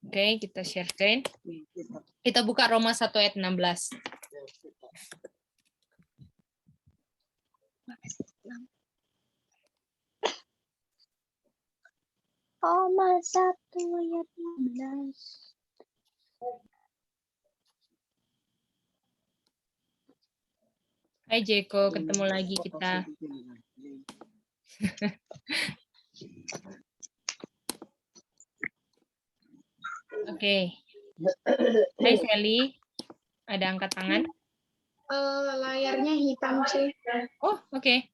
Oke, kita share screen. Kita buka Roma 1 ayat 16. Roma 1 ayat 16. Hai Jeko, ketemu lagi kita. Oke. Hai Sally, ada angkat tangan? Layarnya hitam sih. Oh, oke.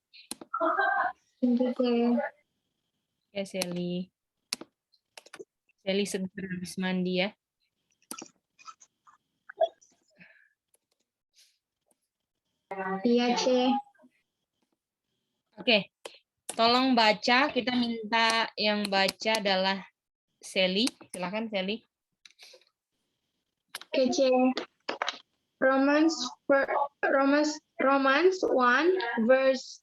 Oke. Ya Sally. Sally segera habis mandi ya. Iya, C. Oke. Tolong baca, kita minta yang baca adalah Sally. Silakan Sally. Oke, C. Romans 1 verse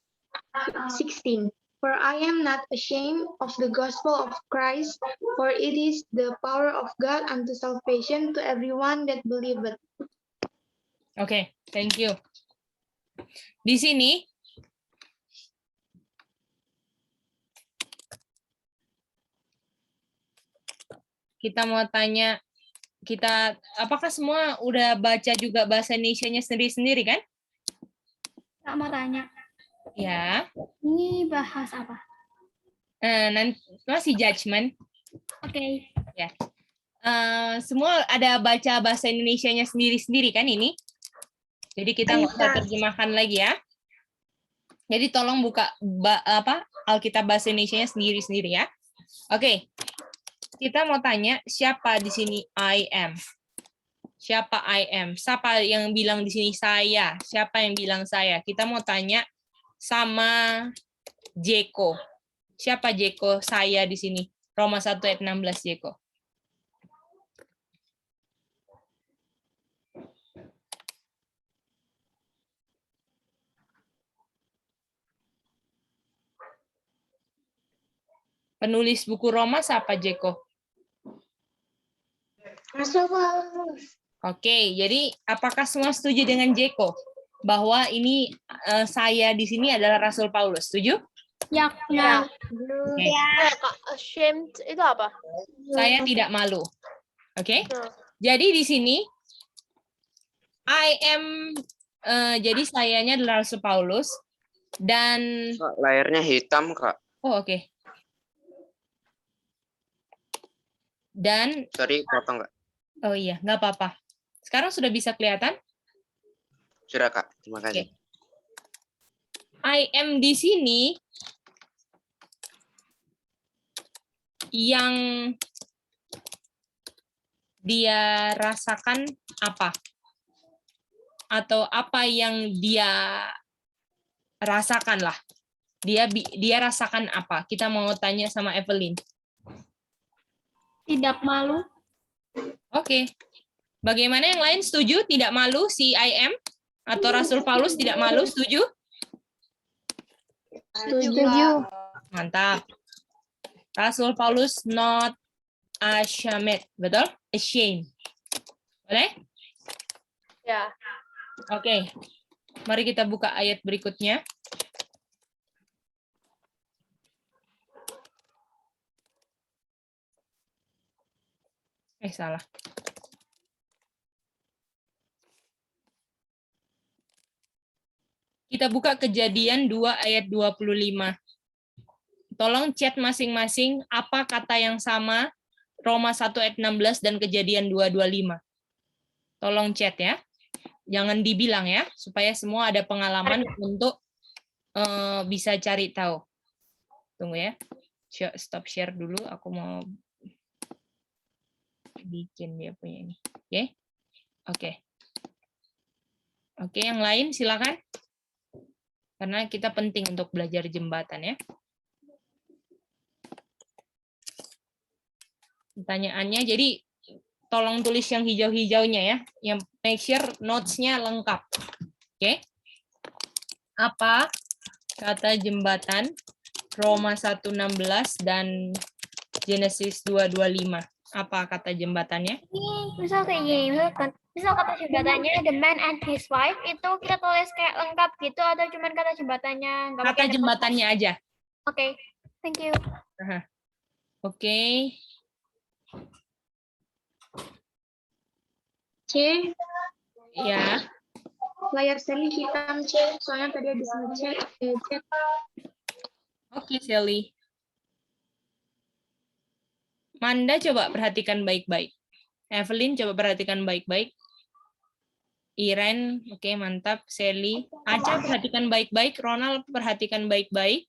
16. For I am not ashamed of the gospel of Christ, for it is the power of God unto salvation to everyone that believeth. Oke, thank you. Di sini kita mau tanya, apakah semua udah baca juga bahasa Indonesianya sendiri-sendiri kan? Kak mau tanya, Ya. ini bahas apa? Nanti masih judgment. Oke. Ya. Semua ada baca bahasa Indonesianya sendiri-sendiri kan ini? Jadi kita nggak usah terjemahkan lagi ya. Jadi tolong buka Alkitab bahasa Indonesianya sendiri-sendiri ya. Oke. Kita mau tanya siapa di sini I am? Siapa I am? Siapa yang bilang di sini saya? Siapa yang bilang saya? Kita mau tanya sama Jeko. Siapa Jeko? Saya di sini. Roma 1 ayat 16 Jeko. Penulis buku Roma siapa Jeko? Rasul Paulus. Oke, jadi apakah semua setuju dengan Jeko bahwa ini saya di sini adalah Rasul Paulus? Setuju? Ya. Oke. Kak, ashamed itu apa? Saya tidak malu. Oke? Jadi di sini I am jadi sayanya adalah Rasul Paulus dan Kak, layarnya hitam, Kak. oh oke. Dan Sorry, potong, Kak. oh iya, nggak apa-apa. Sekarang sudah bisa kelihatan? Sudah, Kak. Terima kasih. I am di sini yang dia rasakan apa? Atau apa yang dia rasakan lah. Dia rasakan apa? Kita mau tanya sama Evelyn. Tidak malu. Oke. Bagaimana yang lain setuju? Tidak malu si I am? Atau Rasul Paulus tidak malu? Setuju? Setuju. Mantap. Rasul Paulus not ashamed. Betul? Ashamed. Boleh? Ya. Oke. Mari kita buka ayat berikutnya. Salah. Kita buka Kejadian 2 ayat 25. Tolong chat masing-masing apa kata yang sama Roma 1 ayat 16 dan Kejadian 2:25. Tolong chat ya. Jangan dibilang ya, supaya semua ada pengalaman untuk bisa cari tahu. Tunggu ya. Stop share dulu, aku mau bikin dia punya ini. Oke? Oke. Oke, yang lain silakan. Karena kita penting untuk belajar jembatan ya. Pertanyaannya, jadi tolong tulis yang hijau-hijaunya ya. Yang make sure notes-nya lengkap. Oke? Apa kata jembatan Roma 1:16 dan Genesis 2:25? Apa kata jembatannya? Misal kayak gini, misal kata jembatannya the man and his wife itu kita tulis kayak lengkap gitu atau cuman kata jembatannya? Nggak Kata pakai the- jembatannya aja. Oke, thank you. Oke. C. Ya. Layar Sally hitam C. Soalnya tadi habis ngecek. Cek. Oke, Sally. Manda coba perhatikan baik-baik. Evelyn coba perhatikan baik-baik. Iren, oke, mantap. Sally. Aca perhatikan baik-baik. Ronald perhatikan baik-baik.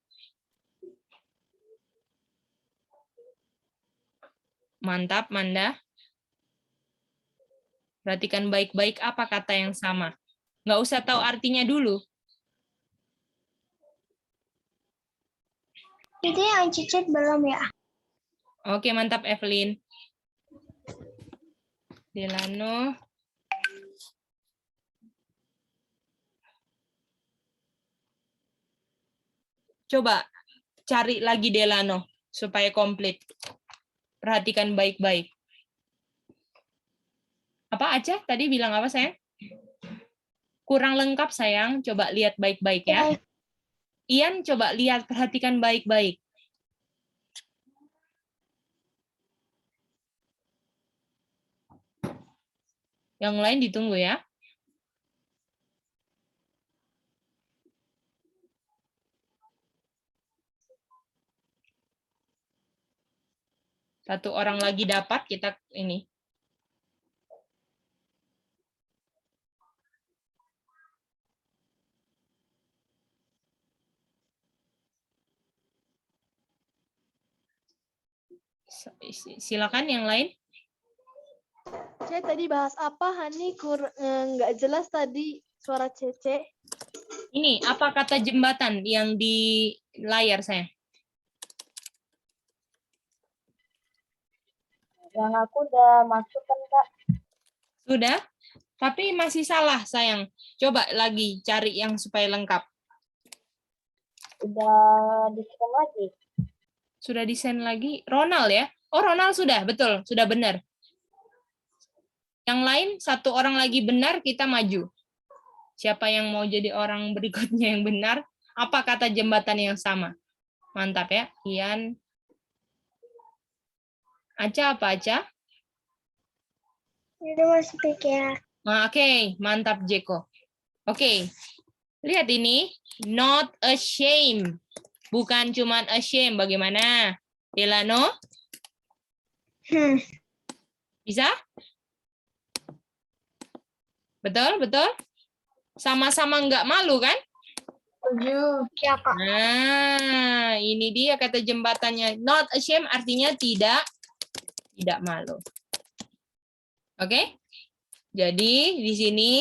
Mantap, Manda. Perhatikan baik-baik apa kata yang sama. Nggak usah tahu artinya dulu. Itu yang cicit belum ya? Oke, mantap Evelyn. Delano. Coba cari lagi Delano supaya komplit. Perhatikan baik-baik. Apa Aca tadi bilang apa, sayang? Kurang lengkap, sayang. Coba lihat baik-baik ya. Ian, coba lihat, perhatikan baik-baik. Yang lain ditunggu ya. Satu orang lagi dapat, kita ini. Silakan yang lain. Saya tadi bahas apa, Hani? Nggak jelas tadi suara Cece. Ini, apa kata jembatan yang di layar saya? Yang aku udah masukkan, Kak. Sudah? Tapi masih salah, sayang. Coba lagi cari yang supaya lengkap. Udah di-scan lagi. Sudah desain lagi. Ronald ya? Oh, Ronald sudah, betul. Sudah benar. Yang lain, satu orang lagi benar, kita maju. Siapa yang mau jadi orang berikutnya yang benar? Apa kata jembatan yang sama? Mantap ya, Ian. Aca apa, Aca? Udah masuk ya. Oke, mantap Jeko. Oke, lihat ini. Not ashamed. Bukan cuman ashamed. Bagaimana? Delano? Bisa? Betul, betul? Sama-sama nggak malu kan? Setuju. Ya, Kak. Nah, ini dia kata jembatannya. Not ashamed artinya tidak malu. Oke? Jadi di sini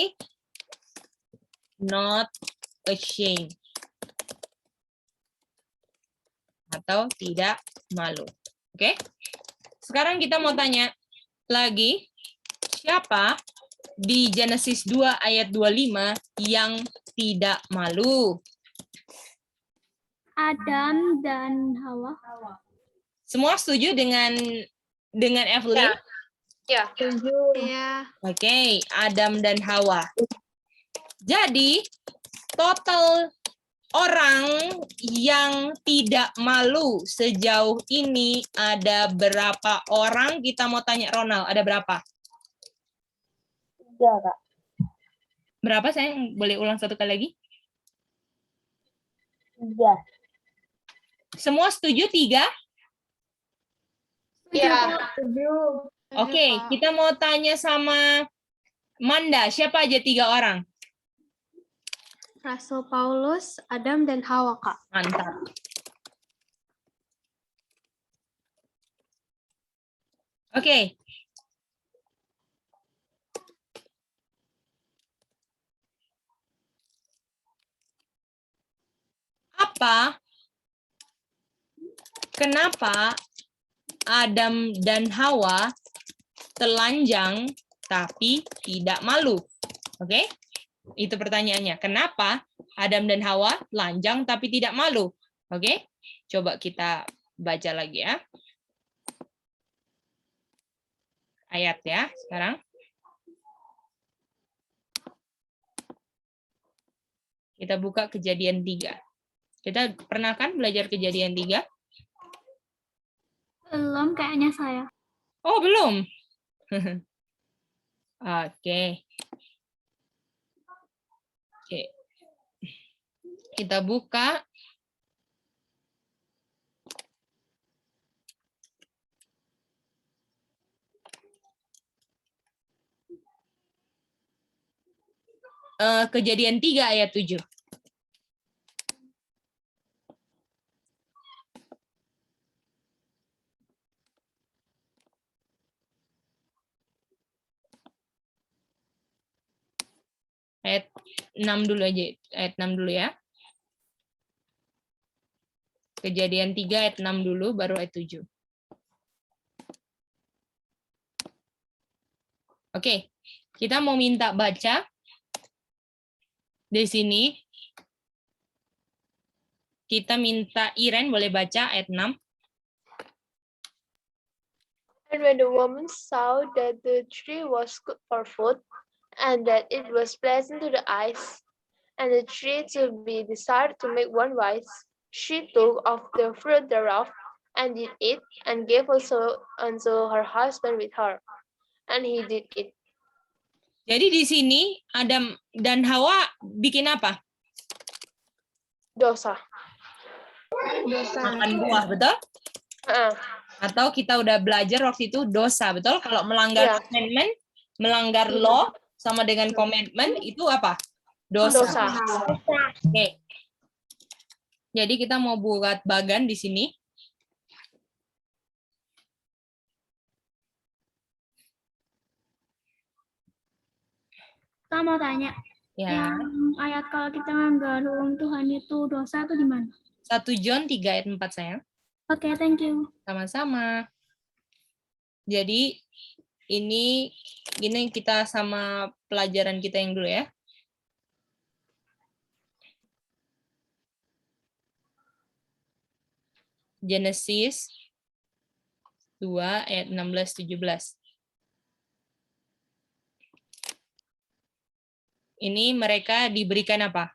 not ashamed atau tidak malu. Oke? Sekarang kita mau tanya lagi, siapa di Genesis 2 ayat 25 yang tidak malu? Adam dan Hawa. Semua setuju dengan Evelyn? Ya. Setuju. Iya. Oke, Adam dan Hawa. Jadi, total orang yang tidak malu sejauh ini ada berapa orang? Kita mau tanya Ronald, ada berapa? 3, Kak. Berapa, saya boleh ulang satu kali lagi? 3. Semua setuju 3? Iya. Setuju. Oke, kita mau tanya sama Manda, siapa aja 3 orang? Rasul Paulus, Adam dan Hawa, Kak. Mantap. Oke. Kenapa Adam dan Hawa telanjang tapi tidak malu? Oke? Itu pertanyaannya. Kenapa Adam dan Hawa telanjang tapi tidak malu? Oke? Coba kita baca lagi ya. ayat ya sekarang. Kita buka Kejadian 3. Kita pernah kan belajar Kejadian 3? Belum kayaknya saya. Oh, belum. Oke. Oke. Kita buka Kejadian 3 ayat 7. Ayat 6 dulu aja, ayat 6 dulu ya. Kejadian 3 ayat 6 dulu, baru ayat 7. Oke, kita mau minta baca di sini. Kita minta Iren boleh baca ayat 6. And when the woman saw that the tree was good for food, and that it was pleasant to the eyes, and the tree to be desired to make one wise, she took of the fruit thereof, and did eat, and gave also unto her husband with her, and he did eat. Jadi di sini Adam dan Hawa bikin apa? Dosa. Dosa. Makan buah, betul? Atau kita udah belajar waktu itu dosa, betul? Kalau melanggar Iya. commandment, melanggar law sama dengan komitmen itu apa? Dosa. Dosa. Oke. Jadi kita mau buat bagan di sini. Kita mau tanya, Ya. yang ayat kalau kita melanggar hukum Tuhan itu dosa itu di mana? 1 John 3 ayat 4 sayang. Oke, thank you. Sama-sama. Jadi ini kita sama pelajaran kita yang dulu ya. Genesis 2 ayat 16-17. Ini mereka diberikan apa?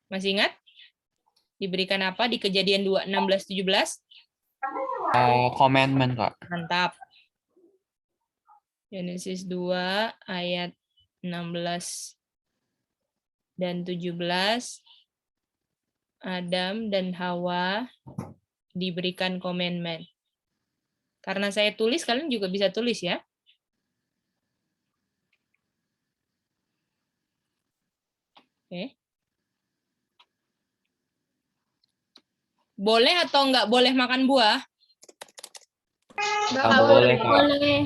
Masih ingat? Diberikan apa di Kejadian 2 16-17? Commandment, Kak. Mantap. Genesis 2 ayat 16 dan 17. Adam dan Hawa diberikan commandment. Karena saya tulis, kalian juga bisa tulis ya. Oke. Boleh atau nggak boleh makan buah? Nggak boleh, Kak. Boleh.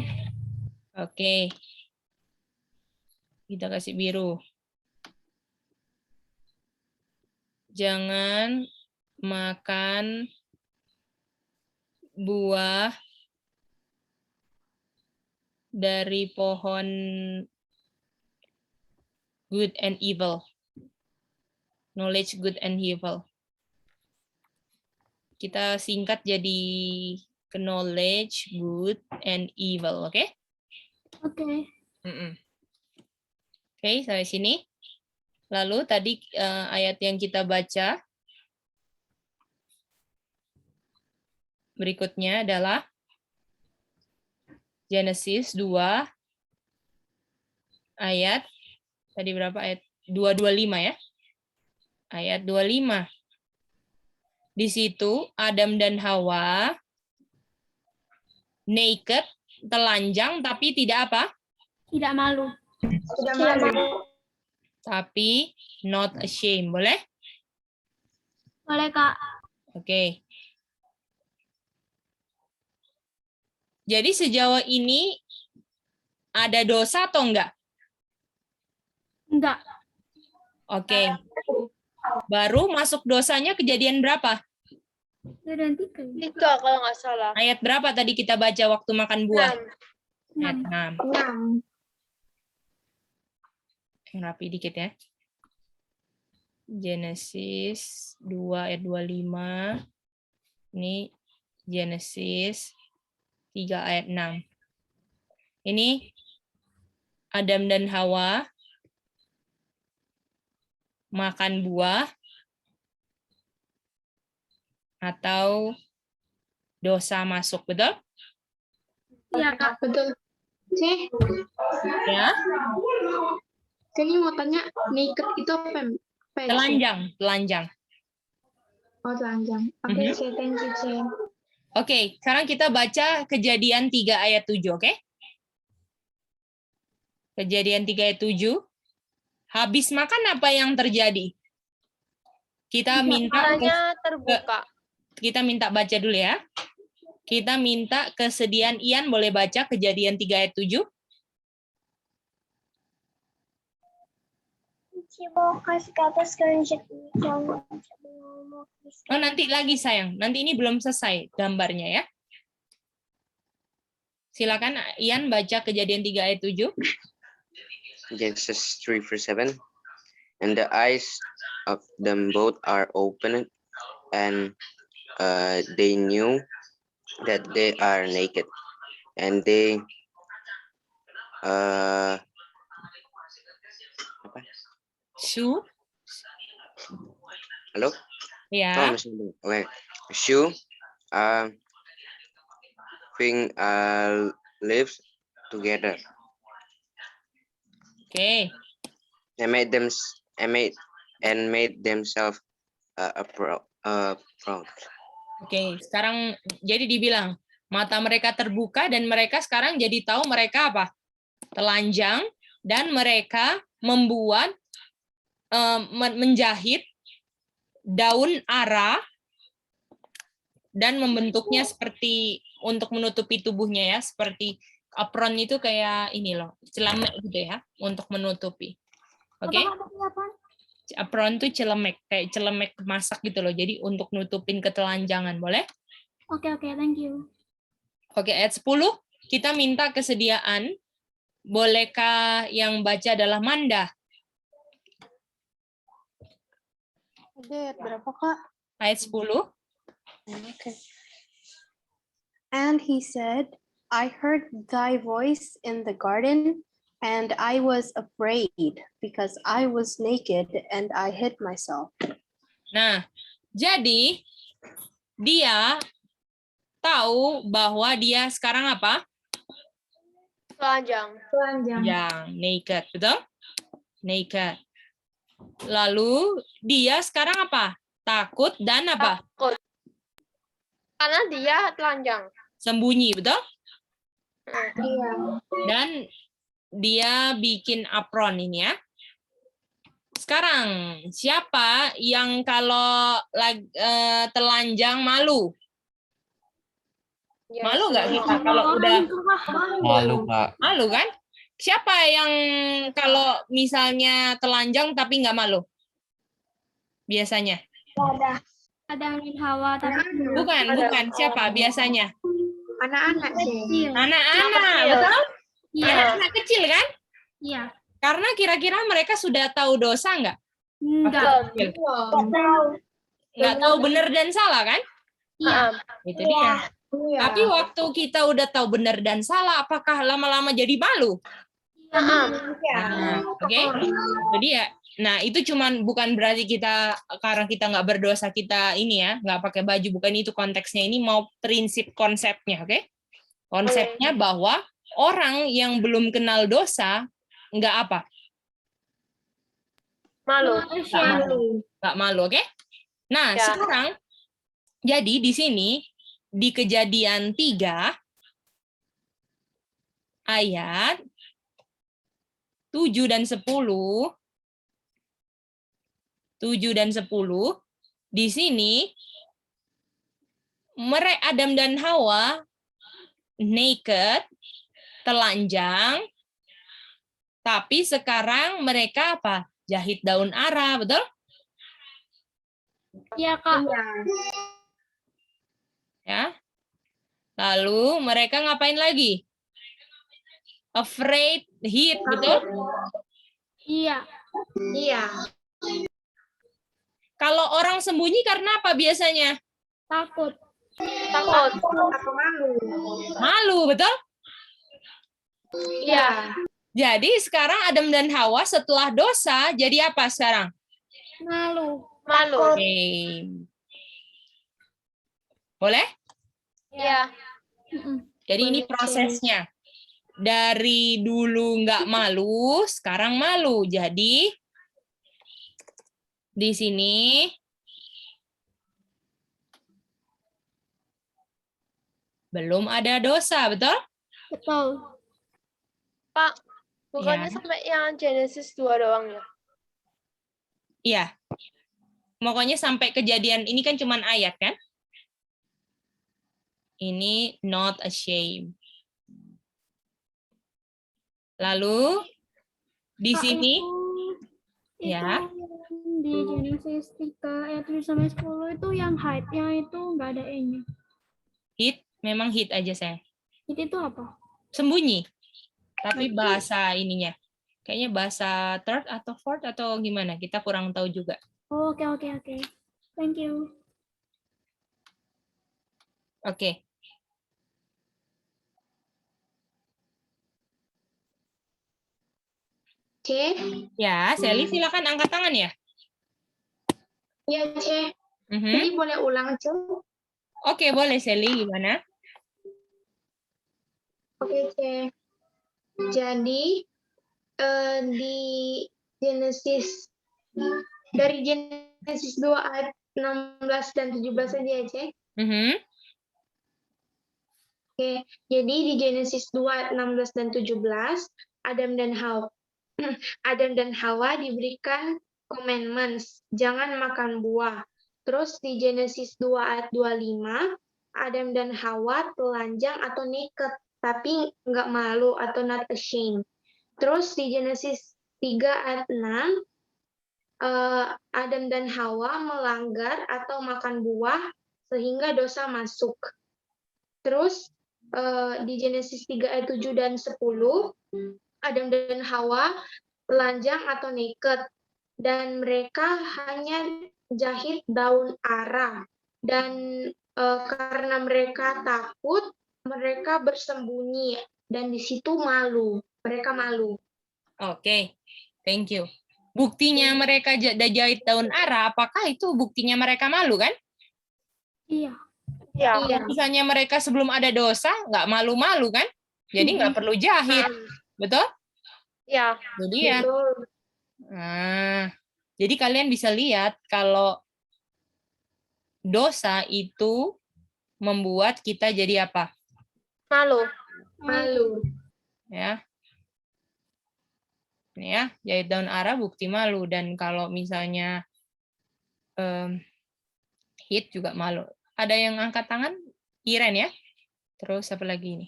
Oke. Kita kasih biru. Jangan makan buah dari pohon good and evil. Knowledge good and evil. Kita singkat jadi knowledge good and evil, oke? Oke. Oke, sampai sini. Lalu tadi ayat yang kita baca berikutnya adalah Genesis 2 ayat tadi berapa ayat 225 ya? Ayat 25. Di situ Adam dan Hawa naked, telanjang tapi tidak apa? Tidak malu. Tidak malu. Tapi not ashamed. Boleh? Boleh, Kak. Oke. Jadi sejauh ini ada dosa atau enggak? Enggak. Oke. Baru masuk dosanya Kejadian berapa? Kejadian 3. 3 kalau nggak salah. Ayat berapa tadi kita baca waktu makan buah? 6. Ayat 6. 6. Rapi dikit ya. Genesis 2 ayat 25. Ini Genesis 3 ayat 6. Ini Adam dan Hawa makan buah atau dosa masuk, betul? Iya, Kak. Betul. C. Ya, Saya mau tanya, naked itu apa? Apa ya, C? telanjang, telanjang. Oh, telanjang. Oke, Mhm. C. Thank you, C. Oke, sekarang kita baca Kejadian 3 ayat 7, oke? Kejadian 3 ayat 7. Habis makan apa yang terjadi? Kita minta Matanya terbuka. kita minta baca dulu ya. Kita minta kesediaan Ian, boleh baca Kejadian 3 ayat 7? Mau kasih ke atas screenshot. Oh, nanti lagi sayang. Nanti ini belum selesai gambarnya ya. Silakan Ian baca Kejadian 3 ayat 7. Genesis 3 verse 7. And the eyes of them both are opened, and they knew that they are naked, and they Su, halo? ya. Oh, masih belum. Oke. Shoe thing lives together. Oke. And made themselves proud. Oke, sekarang jadi dibilang mata mereka terbuka dan mereka sekarang jadi tahu mereka apa? Telanjang, dan mereka membuat menjahit daun ara dan membentuknya seperti untuk menutupi tubuhnya ya, seperti apron itu kayak ini loh, celemek gitu ya, untuk menutupi. Oke? Apron tuh celemek, kayak celemek masak gitu loh. Jadi untuk nutupin ketelanjangan, boleh? Oke, thank you. Oke, ayat 10, kita minta kesediaan. Bolehkah yang baca adalah Manda? Ayat berapa, Kak? Ayat 10. Okay. And he said, I heard thy voice in the garden, and I was afraid because I was naked and I hid myself. Nah, jadi dia tahu bahwa dia sekarang apa? Telanjang. Telanjang. Yang naked, betul? Naked. Lalu dia sekarang apa? Takut dan apa? Takut. Karena dia telanjang. Sembunyi, betul? Iya. Dan dia bikin apron ini ya. Sekarang, siapa yang kalau telanjang malu? Ya, Malu nggak semua. kita kalau udah Malu, Kak. malu kan? Siapa yang kalau misalnya telanjang tapi nggak malu? Biasanya. Ada yang Hawa, tapi Bukan. Siapa biasanya? Anak-anak, C. Anak-anak, Kecil. betul? Iya, Anak kecil kan? iya. Karena kira-kira mereka sudah tahu dosa nggak? Enggak. Waktu kecil. Nggak tahu benar dan salah kan? Iya. Itu dia. Iya. Tapi waktu kita udah tahu benar dan salah, apakah lama-lama jadi malu? Nah, oke. Jadi ya, nah itu cuman bukan berarti kita karena kita nggak berdosa kita ini ya, nggak pakai baju, bukan itu konteksnya. Ini mau prinsip konsepnya, oke? Konsepnya bahwa orang yang belum kenal dosa nggak apa? Malu. Nggak malu, oke? Nah, Ya. sekarang jadi di sini di Kejadian 3 ayat 7 dan 10 di sini Adam dan Hawa naked, telanjang, tapi sekarang mereka apa? Jahit daun ara, betul? Iya, Kak. Ya. Lalu mereka ngapain lagi? Afraid, hid, betul? Iya. Iya. Kalau orang sembunyi karena apa biasanya? Takut. Takut. Atau malu. Malu, betul? Ya. Jadi sekarang Adam dan Hawa setelah dosa jadi apa sekarang? Malu. Malu. Oke. Boleh? Ya. Jadi ini prosesnya. Dari dulu nggak malu, sekarang malu. Jadi di sini belum ada dosa, betul? Betul. Pak, bukannya Ya. sampai yang Genesis 2 doang ya? Iya. Pokoknya sampai kejadian ini kan cuman ayat kan? Ini not ashamed. Lalu di Kak, sini itu ya. di Genesis 3 ayat 7 sampai 10 itu yang hide, yang itu nggak ada e-nya. Hit, memang hit aja saya. Itu apa? Sembunyi. Tapi bahasa ininya. Kayaknya bahasa third atau fourth atau gimana? Kita kurang tahu juga. Oh, oke. Thank you. Oke. C. Ya, Sally silakan angkat tangan ya. Ya, C. Mhm. Jadi boleh ulang, C? Oke, boleh Sally gimana? Oke, C. Jadi di Genesis dari Genesis 2 ayat 16 dan 17 saja ya, C. Mhm. Oke, jadi di Genesis 2 ayat 16 dan 17 Adam dan Hawa diberikan commandments, jangan makan buah. Terus di Genesis 2 ayat 25, Adam dan Hawa telanjang atau naked, tapi nggak malu atau not ashamed. Terus di Genesis 3 ayat 6, Adam dan Hawa melanggar atau makan buah sehingga dosa masuk. Terus di Genesis 3 ayat 7 dan 10, Adam dan Hawa telanjang atau naked, dan mereka hanya jahit daun ara. Dan karena mereka takut, mereka bersembunyi, dan di situ malu. Mereka malu. Oke. Thank you. Buktinya mereka jahit daun ara, apakah itu buktinya mereka malu kan? Iya. Ya. Iya. Misalnya mereka sebelum ada dosa, nggak malu-malu kan? Jadi nggak perlu jahit. Betul? Ya. Jadi ya. Betul. Nah, jadi kalian bisa lihat kalau dosa itu membuat kita jadi apa? Malu. Malu. Ya. Ini ya, jahit daun ara bukti malu, dan kalau misalnya hit juga malu. Ada yang angkat tangan? Iren ya. Terus apa lagi ini?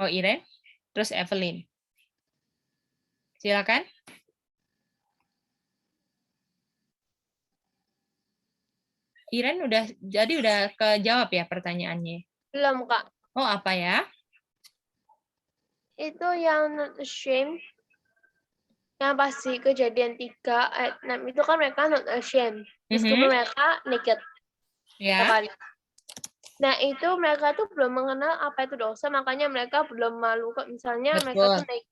Oh, Iren. Terus Evelyn. Silakan. Iren udah kejawab ya pertanyaannya. Belum, Kak. Oh, apa ya? Itu yang not ashamed. Yang pasti kejadian 3 ayat 6 itu kan mereka not ashamed. Meskipun mereka naked. Ya. Kali. Nah, itu mereka tuh belum mengenal apa itu dosa, makanya mereka belum malu kok. Misalnya Betul. mereka tuh naked.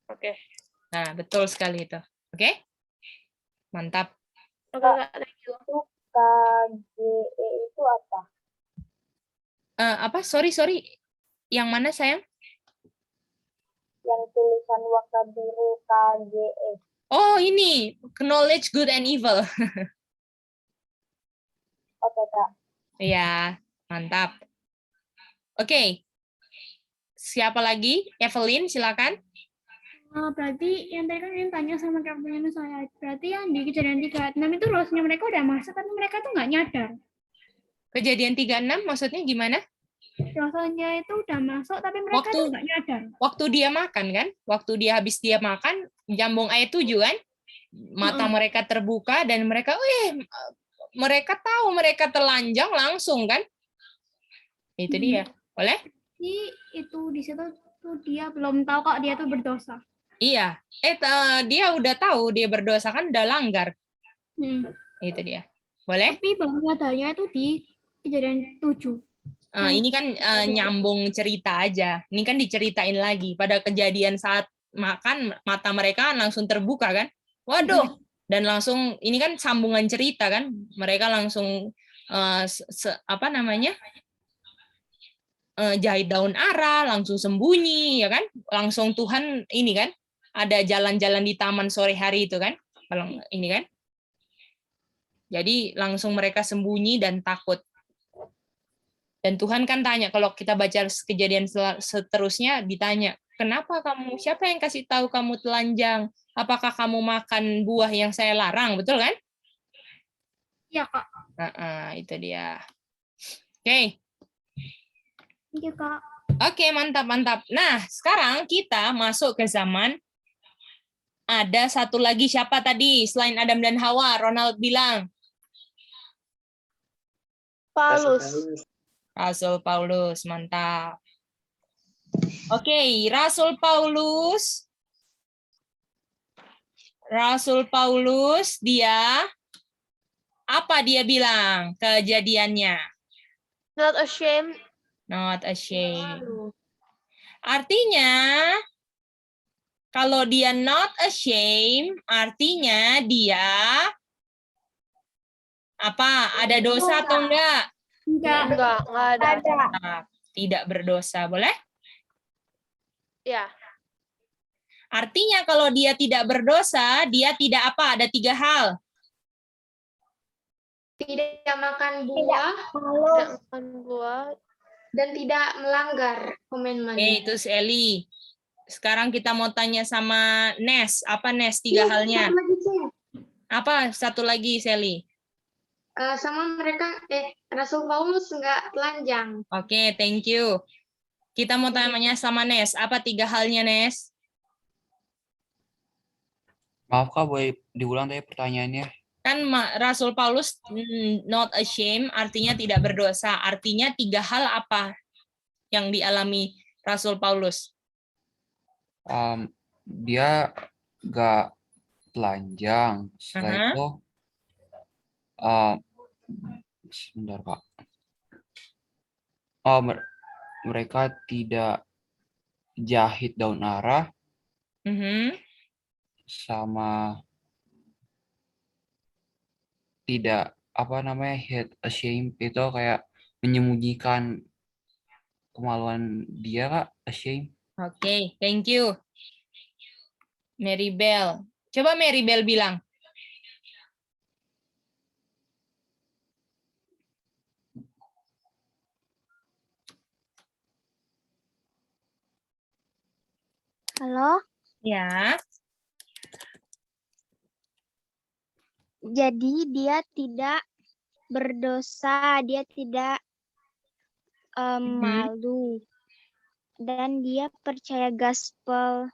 Oke. Nah, betul sekali itu. Oke? Mantap. Oke, Kak. Thank you. KGE itu apa? Apa? Sorry. Yang mana, sayang? Yang tulisan warna biru KGE. Oh, ini. Knowledge good and evil. Oke, Kak. Iya, mantap. Oke. Siapa lagi? Evelyn, silakan. Berarti yang tadi kan yang tanya sama kampanye saya, berarti yang di kejadian 3 ayat 6 itu rosnya mereka udah masuk, tapi mereka tuh nggak nyadar. Kejadian 36 maksudnya gimana? Rasanya itu udah masuk, tapi mereka tuh nggak nyadar. Waktu dia makan kan? Waktu habis dia makan, jambung ayat 7 kan? Mata mereka terbuka dan mereka, mereka tahu mereka telanjang langsung kan? Itu dia. Boleh? Itu di situ tuh dia belum tahu kok dia tuh berdosa. Iya. Dia udah tahu dia berdosa kan, udah langgar. Itu dia. Boleh? Tapi baru nyadarnya itu di kejadian 7. Ini kan nyambung cerita aja. Ini kan diceritain lagi. Pada kejadian saat makan, mata mereka langsung terbuka kan. Waduh. Dan langsung, ini kan sambungan cerita kan. Mereka langsung, apa namanya, jahit daun ara, langsung sembunyi, ya kan. Langsung Tuhan ini kan, ada jalan-jalan di taman sore hari itu kan. Kalau ini kan. Jadi langsung mereka sembunyi dan takut. Dan Tuhan kan tanya, kalau kita baca kejadian seterusnya, ditanya, kenapa kamu, siapa yang kasih tahu kamu telanjang? Apakah kamu makan buah yang saya larang? Betul kan? Iya, Kak. Itu dia. Oke. Thank you, Kak. Oke, mantap, mantap. Nah, sekarang kita masuk ke zaman, ada satu lagi, siapa tadi? Selain Adam dan Hawa, Ronald bilang. Paulus. Rasul Paulus, mantap. Oke, Rasul Paulus. Rasul Paulus, dia, apa dia bilang kejadiannya? Not ashamed. Not ashamed. Artinya, kalau dia not ashamed, artinya dia, apa, ada dosa atau enggak? Enggak ada. Tidak berdosa, boleh? Ya. Artinya kalau dia tidak berdosa, dia tidak apa? Ada 3 hal. Tidak makan buah Tidak makan buah. dan tidak melanggar komitmen. Oke, itu Sally. Sekarang kita mau tanya sama Nes. Apa Nes 3 halnya? Satu lagi, Cek. Apa satu lagi, Sally? Sama mereka, Rasul Paulus nggak telanjang. Oke, thank you. Kita mau tanya sama Nes. Apa 3 halnya, Nes? Maaf Kak, boleh diulang tadi pertanyaannya? Kan Rasul Paulus not ashamed, artinya tidak berdosa. Artinya 3 hal apa yang dialami Rasul Paulus? Dia nggak telanjang. Setelah itu, sebentar Kak. Mereka tidak jahit daun ara, sama tidak apa namanya hate ashamed, itu kayak menyembunyikan kemaluan dia Kak, ashamed. Oke, thank you. Mary Bell. Coba Mary Bell bilang. Halo. Ya. Jadi dia tidak berdosa, dia tidak malu. Dan dia percaya gospel.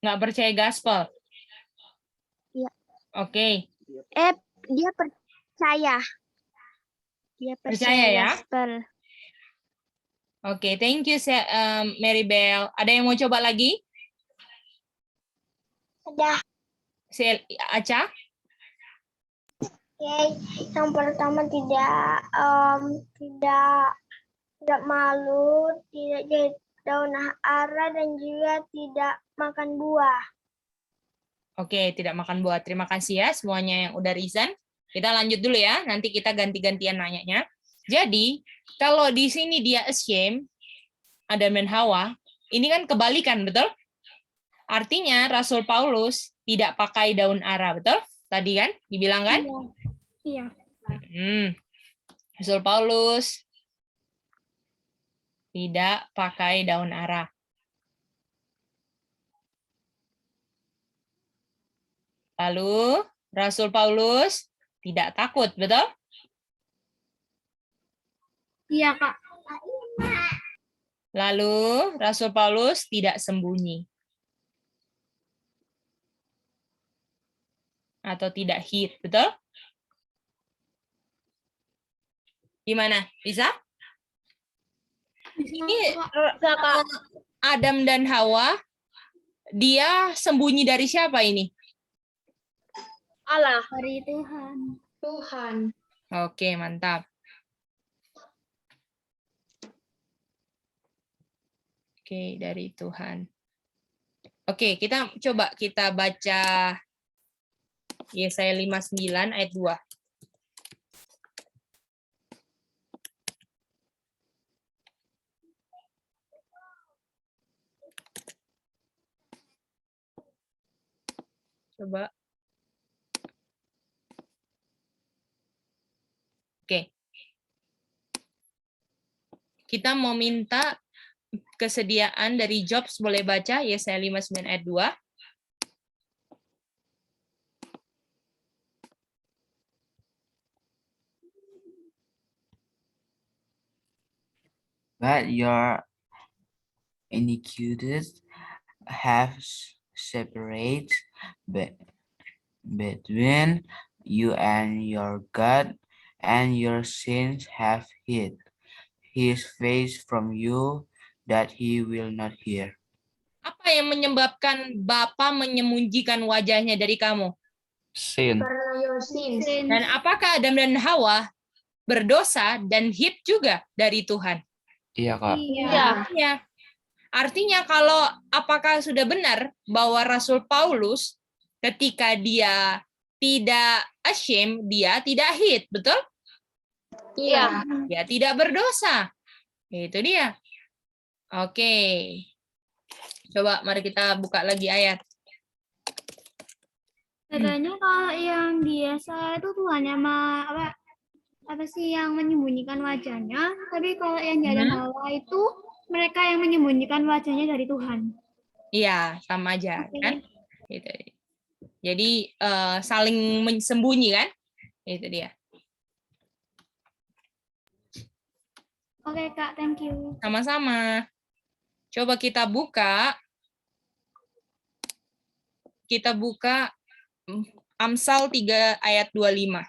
Nggak percaya gospel? Iya. Oke. Dia percaya. Dia Percaya ya? gospel. Oke, thank you Mary Bell. Ada yang mau coba lagi? Ada. Aca? Yang pertama tidak malu, tidak jahit daun ara, dan juga tidak makan buah. Oke, tidak makan buah. Terima kasih ya semuanya yang udah reason. Kita lanjut dulu ya, nanti kita ganti-gantian nanyanya. Jadi, kalau di sini dia ashamed, Adam dan Hawa, ini kan kebalikan, betul? Artinya Rasul Paulus tidak pakai daun ara, betul? Tadi kan dibilang kan? Iya. Rasul Paulus tidak pakai daun ara. Lalu Rasul Paulus tidak takut, betul? Iya, Kak. Lalu Rasul Paulus tidak sembunyi. Atau tidak hid, betul? Gimana? Bisa? Ini Adam dan Hawa, dia sembunyi dari siapa ini? Allah. Dari Tuhan. Tuhan. Oke, mantap. Oke, dari Tuhan. Oke, kita coba kita baca Yesaya 59 ayat 2. Coba. Oke. Kita mau minta kesediaan dari Jobs, boleh baca Yesaya 59 ayat 2. But your iniquities have separated between you and your God, and your sins have hid his face from you, that he will not hear. Apa yang menyebabkan Bapa menyembunyikan wajahnya dari kamu? Sin. Karena your sins. Dan apakah Adam dan Hawa berdosa dan hid juga dari Tuhan? Iya, Kak. Iya. Ya. Artinya kalau apakah sudah benar bahwa Rasul Paulus ketika dia tidak ashamed, dia tidak hid, betul? Iya. Dia tidak berdosa. Itu dia. Oke. Coba mari kita buka lagi ayat. Katanya kalau yang dia salah itu Tuhan yang apa sih yang menyembunyikan wajahnya, tapi kalau yang Adam Hawa itu mereka yang menyembunyikan wajahnya dari Tuhan. Iya, sama aja Oke. kan? Gitu. Jadi saling sembunyi kan? Itu dia. Oke Kak, thank you. Sama-sama. Coba kita buka Amsal 3 ayat 25.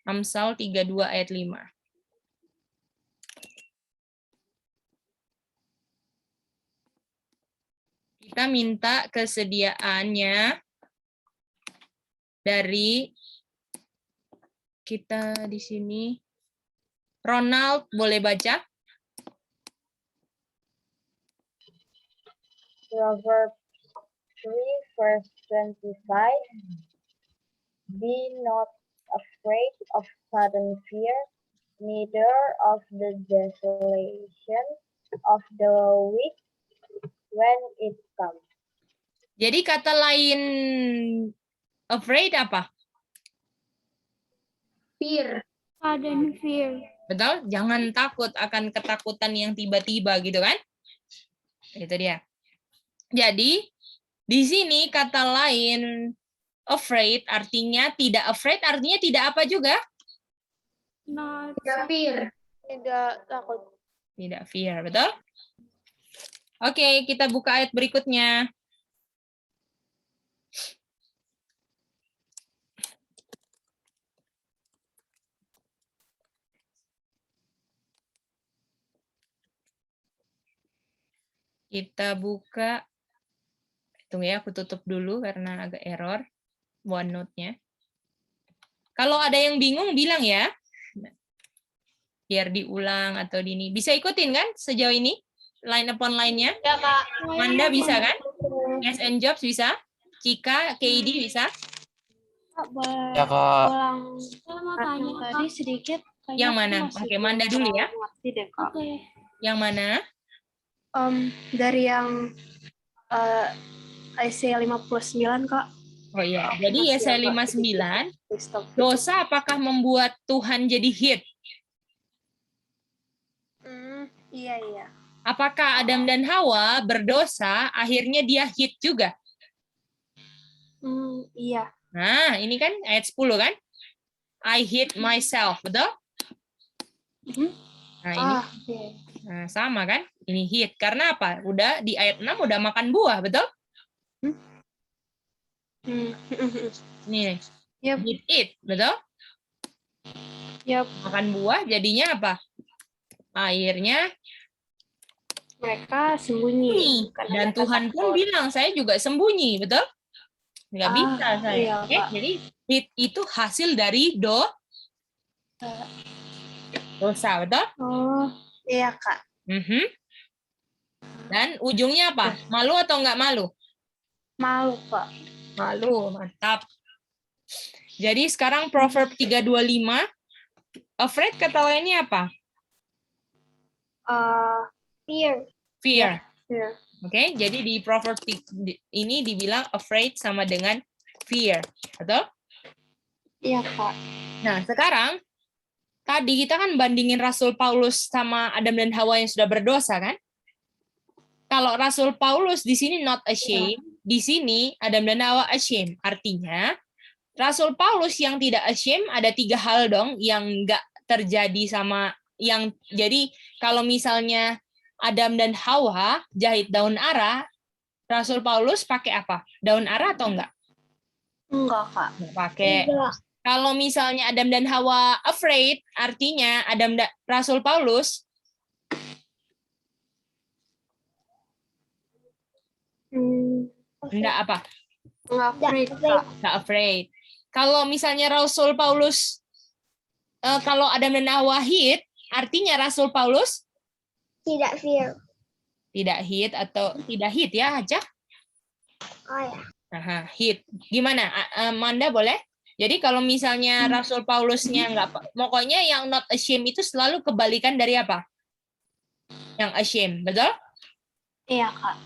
Amsal 32 ayat 5. Kita minta kesediaannya dari kita di sini. Ronald, boleh baca? Proverbs 3 verse 25. Be not afraid of sudden fear, neither of the desolation of the weak when it comes. Jadi kata lain afraid apa? Fear. Sudden fear. Betul? Jangan takut akan ketakutan yang tiba-tiba gitu kan? Itu dia. Jadi di sini kata lain afraid artinya tidak afraid, artinya tidak apa juga? Not Tidak fear. Tidak takut. Tidak fear, betul? Oke, kita buka ayat berikutnya. Kita buka, tunggu ya, aku tutup dulu karena agak error OneNote-nya. Kalau ada yang bingung bilang ya, biar diulang atau ini. Bisa ikutin kan sejauh ini? Line upon line-nya? Ya Kak. Manda bisa kan? SN Jobs bisa? Cika, KD bisa? Kak, boleh Ya, Kak. ulang Saya mau tanya, Kak. tadi sedikit. kayaknya Yang aku mana? masih Oke, Manda dulu ya. belum ngerti deh, Kak. Oke. Yang mana? Dari yang Isaiah 59, Kak. Oh iya, jadi Yesaya 59, dosa apakah membuat Tuhan jadi hid? Iya, iya. Apakah Adam dan Hawa berdosa, akhirnya dia hid juga? Iya. Nah, ini kan ayat 10 kan? I hid myself, betul? Nah, ini Iya. nah, sama kan? Ini hid. Karena apa? Udah di ayat 6 udah makan buah, betul? Nih, Yep. hid it, betul? Yep. Makan buah jadinya apa? Akhirnya Mereka sembunyi. karena Dan mereka Tuhan pun takut. bilang, saya juga sembunyi, betul? Nggak bisa saya. Iya, Oke, Kak. jadi hit itu hasil dari dosa, betul? Oh, iya, Kak. Mhm. Dan ujungnya apa? Malu atau nggak malu? Malu, Kak. Malu, mantap. Jadi sekarang Proverb 3:25, afraid kata lainnya apa? Fear. Fear. Iya. Oke, jadi di Proverb ini dibilang afraid sama dengan fear, betul? Iya, Kak. Nah, sekarang tadi kita kan bandingin Rasul Paulus sama Adam dan Hawa yang sudah berdosa, kan? Kalau Rasul Paulus di sini not ashamed, di sini Adam dan Hawa ashamed. Artinya, Rasul Paulus yang tidak ashamed ada 3 hal dong yang nggak terjadi sama yang jadi kalau misalnya Adam dan Hawa jahit daun ara, Rasul Paulus pakai apa? Daun ara atau enggak? Enggak, Kak. Nggak pakai. Kalau misalnya Adam dan Hawa afraid, artinya Rasul Paulus enggak apa? Enggak afraid, Kak. Enggak afraid. Kalau misalnya Rasul Paulus kalau Adam dan Hawa hit, artinya Rasul Paulus Tidak fear. tidak hit atau tidak hit ya aja. Oh ya. Aha, hit. Gimana? Manda boleh? Jadi kalau misalnya Rasul Paulusnya enggak, pokoknya yang not ashamed itu selalu kebalikan dari apa? Yang ashamed, betul? Iya, Kak.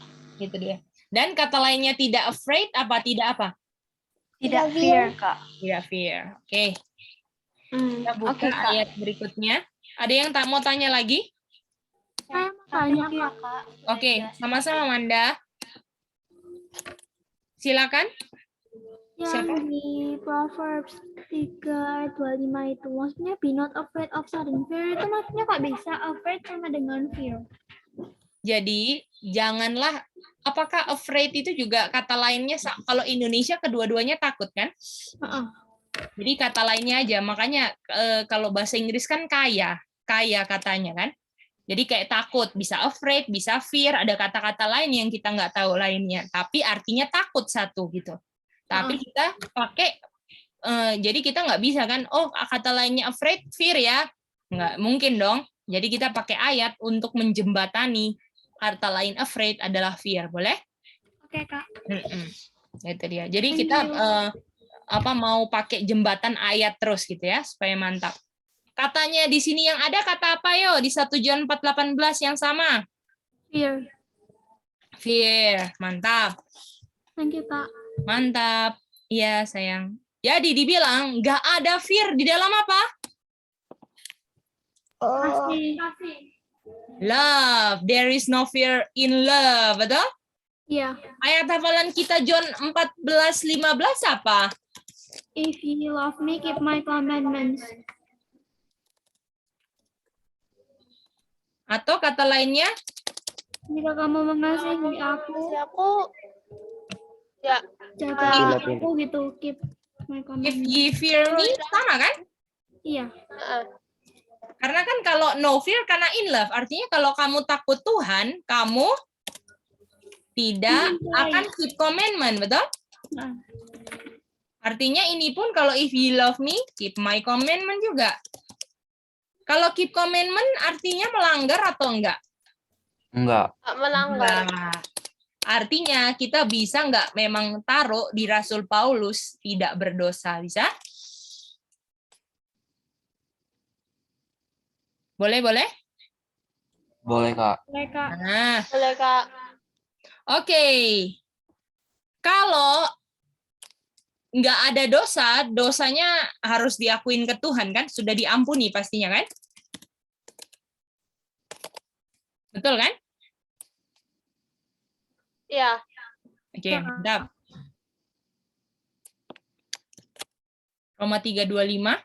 Gitu dia. Dan kata lainnya tidak afraid apa? Tidak apa? Tidak fear, Kak. Tidak fear. Oke. Kita buka Oke, Kak. ayat berikutnya. Ada yang tak mau tanya lagi? Saya mau tanya, Kak. Oke, sama-sama Manda. Silakan. Siapa? Yang di Proverbs 3 ayat 25 itu maksudnya be not afraid of sudden fear itu maksudnya kok bisa afraid sama dengan fear? Jadi, janganlah, apakah afraid itu juga kata lainnya, kalau Indonesia kedua-duanya takut kan? Jadi kata lainnya aja, makanya kalau bahasa Inggris kan kaya katanya kan? Jadi kayak takut, bisa afraid, bisa fear, ada kata-kata lain yang kita nggak tahu lainnya, tapi artinya takut satu gitu. Tapi kita pakai, jadi kita nggak bisa kan, oh kata lainnya afraid, fear ya, nggak mungkin dong. Jadi kita pakai ayat untuk menjembatani kata lain afraid adalah fear, boleh? Oke, Kak. Itu dia. Jadi kita mau pakai jembatan ayat terus gitu ya, supaya mantap. Katanya di sini yang ada kata apa yo di 1 John 4:18 yang sama? Fear. Fear, mantap. Thank you, Kak. Mantap. Iya, sayang. Jadi dibilang nggak ada fear di dalam apa? Kasih. Love. There is no fear in love, betul? Iya. Ayat hafalan kita John 14:15 apa? If you love me, keep my commandments. Atau kata lainnya? Jika kamu mengasihi aku, Ya, jaga aku gitu, keep my If commandments. ye fear me, sama kan? Iya. Karena kan kalau no fear karena in love, artinya kalau kamu takut Tuhan, kamu tidak akan keep commandment, betul? Nah. Artinya ini pun kalau if you love me, keep my commandment juga. Kalau keep commandment artinya melanggar atau enggak? Enggak. melanggar. Nah, artinya kita bisa enggak memang taruh di Rasul Paulus tidak berdosa, bisa? Boleh? Boleh, Kak. Mereka Nah, Boleh, Kak. oke. Kalau nggak ada dosa, dosanya harus diakuin ke Tuhan kan? Sudah diampuni pastinya kan? Betul kan? Ya, Oke, mantap. Roma 3:25.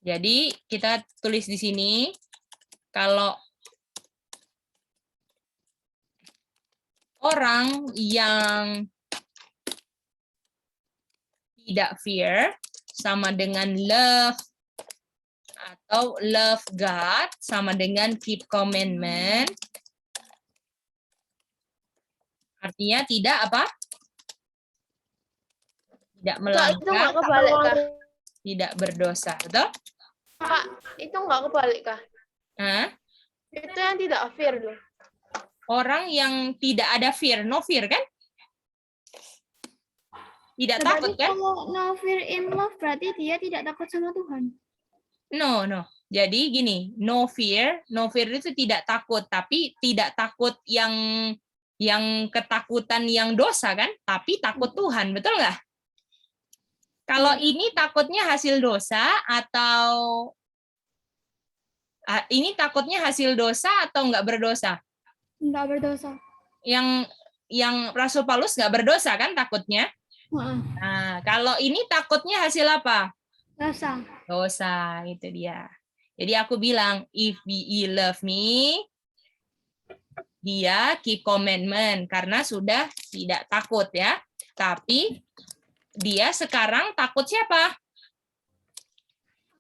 Jadi kita tulis di sini kalau orang yang tidak fear sama dengan love atau love God sama dengan keep commandment. Artinya tidak apa? Tidak Kak, itu nggak melanggar, kebalik kah? tidak berdosa. Betul? Kak, itu nggak kebalik kah? Hah? Itu yang tidak fear loh. Orang yang tidak ada fear, no fear kan? Tidak takut kan? Kalau no fear in love berarti dia tidak takut sama Tuhan. No. Jadi gini, no fear itu tidak takut, tapi tidak takut yang ketakutan yang dosa kan? Tapi takut Tuhan, betul nggak? Kalau ini takutnya hasil dosa atau ini takutnya hasil dosa atau nggak berdosa? Enggak berdosa. Yang Rasul Paulus nggak berdosa kan takutnya? Heeh. Nah, kalau ini takutnya hasil apa? Dosa. Dosa, itu dia. Jadi aku bilang, if he love me, dia keep commandment, karena sudah tidak takut ya. Tapi dia sekarang takut siapa?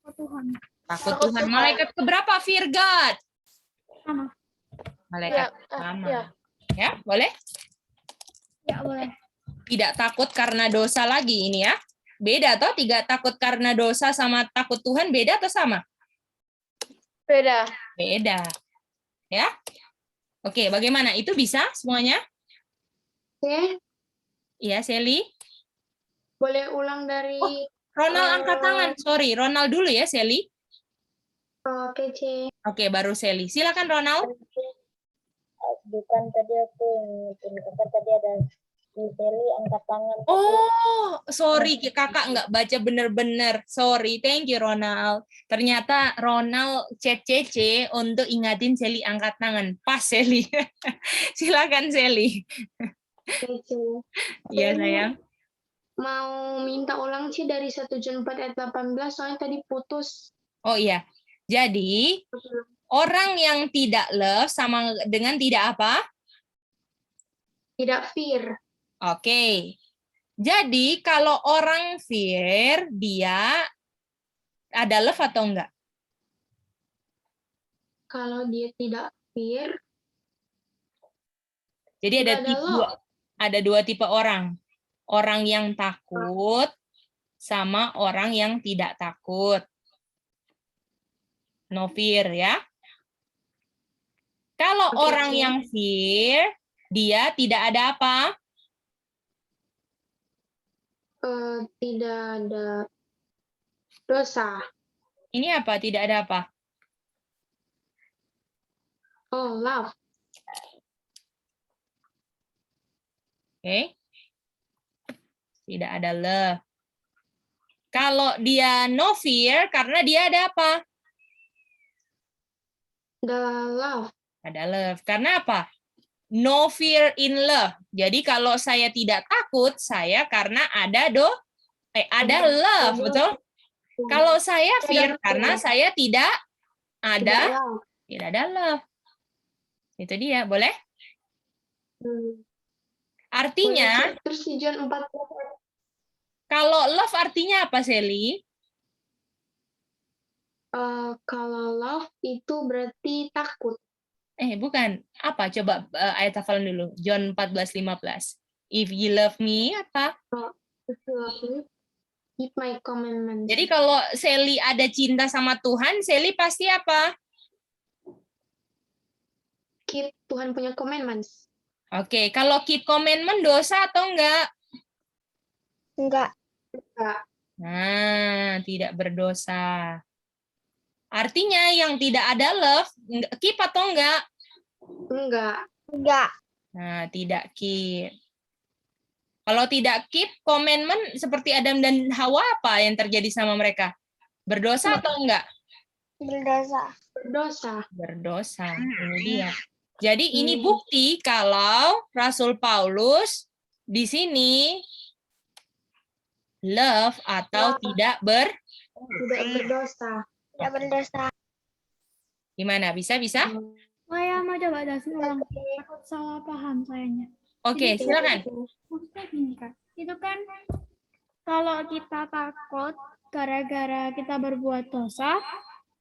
Takut Tuhan. Takut Tuhan. Malaikat keberapa? Fear God. Sama. Malaikat pertama. Ya, boleh? Ya boleh. Tidak takut karena dosa lagi ini ya. Beda toh, tidak takut karena dosa sama takut Tuhan beda atau sama? Beda. Beda. Ya. Oke, bagaimana? Itu bisa semuanya? Oke, Iya, Sally. boleh ulang dari Ronald angkat tangan. Sorry, Ronald dulu ya, Sally. Oke, C. Oke, baru Sally. Silakan Ronald. Bukan, tadi aku ingetin kakak, tadi ada si Sally angkat tangan. Oh, sorry kakak nggak baca bener-bener. Sorry, thank you Ronald. Ternyata Ronald chat CC untuk ingatin Sally angkat tangan. Pas Sally. Silakan Sally. Oke, C. Iya sayang. Mau minta ulang sih dari 1 John 4 ayat 18, soalnya tadi putus. Oh iya. Jadi orang yang tidak love sama dengan tidak apa? Tidak fear. Oke. Jadi kalau orang fear, dia ada love atau enggak? Kalau dia tidak fear, Jadi ada nggak ada love. ada dua tipe orang. Orang yang takut sama orang yang tidak takut. No fear ya. Kalau Oke, orang oke. yang fear, dia tidak ada apa? Tidak ada dosa. Ini apa? Tidak ada apa? Oh, love. Oke. Tidak ada love. Kalau dia no fear, karena dia ada apa? The love. Ada love. Karena apa? No fear in love. Jadi kalau saya tidak takut, saya karena ada love, betul? Kalau saya fear karena saya tidak ada love. Itu dia, boleh? Artinya, Terus di John 4 kalau love artinya apa, Sally? kalau love itu berarti takut. Bukan. Apa? Coba ayat hafalan dulu. John 14:15. If you love me, apa? If you love me, keep my commandments. Jadi kalau Sally ada cinta sama Tuhan, Sally pasti apa? Keep Tuhan punya commandments. Oke, kalau keep commandment dosa atau enggak? Enggak. Enggak. Nah, tidak berdosa. Artinya yang tidak ada love, keep atau enggak? Enggak. Enggak. Nah, tidak keep. Kalau tidak keep commandment seperti Adam dan Hawa, apa yang terjadi sama mereka? Berdosa atau enggak? Berdosa. Berdosa. Berdosa. Ini dia. Jadi ini bukti kalau Rasul Paulus di sini love atau tidak Tidak berdosa. Tidak berdosa. gimana? Bisa? Saya mau coba jelasin ulang. Takut salah paham sayanya. Oke, silakan. Maksudnya gini Kak, itu kan kalau kita takut gara-gara kita berbuat dosa,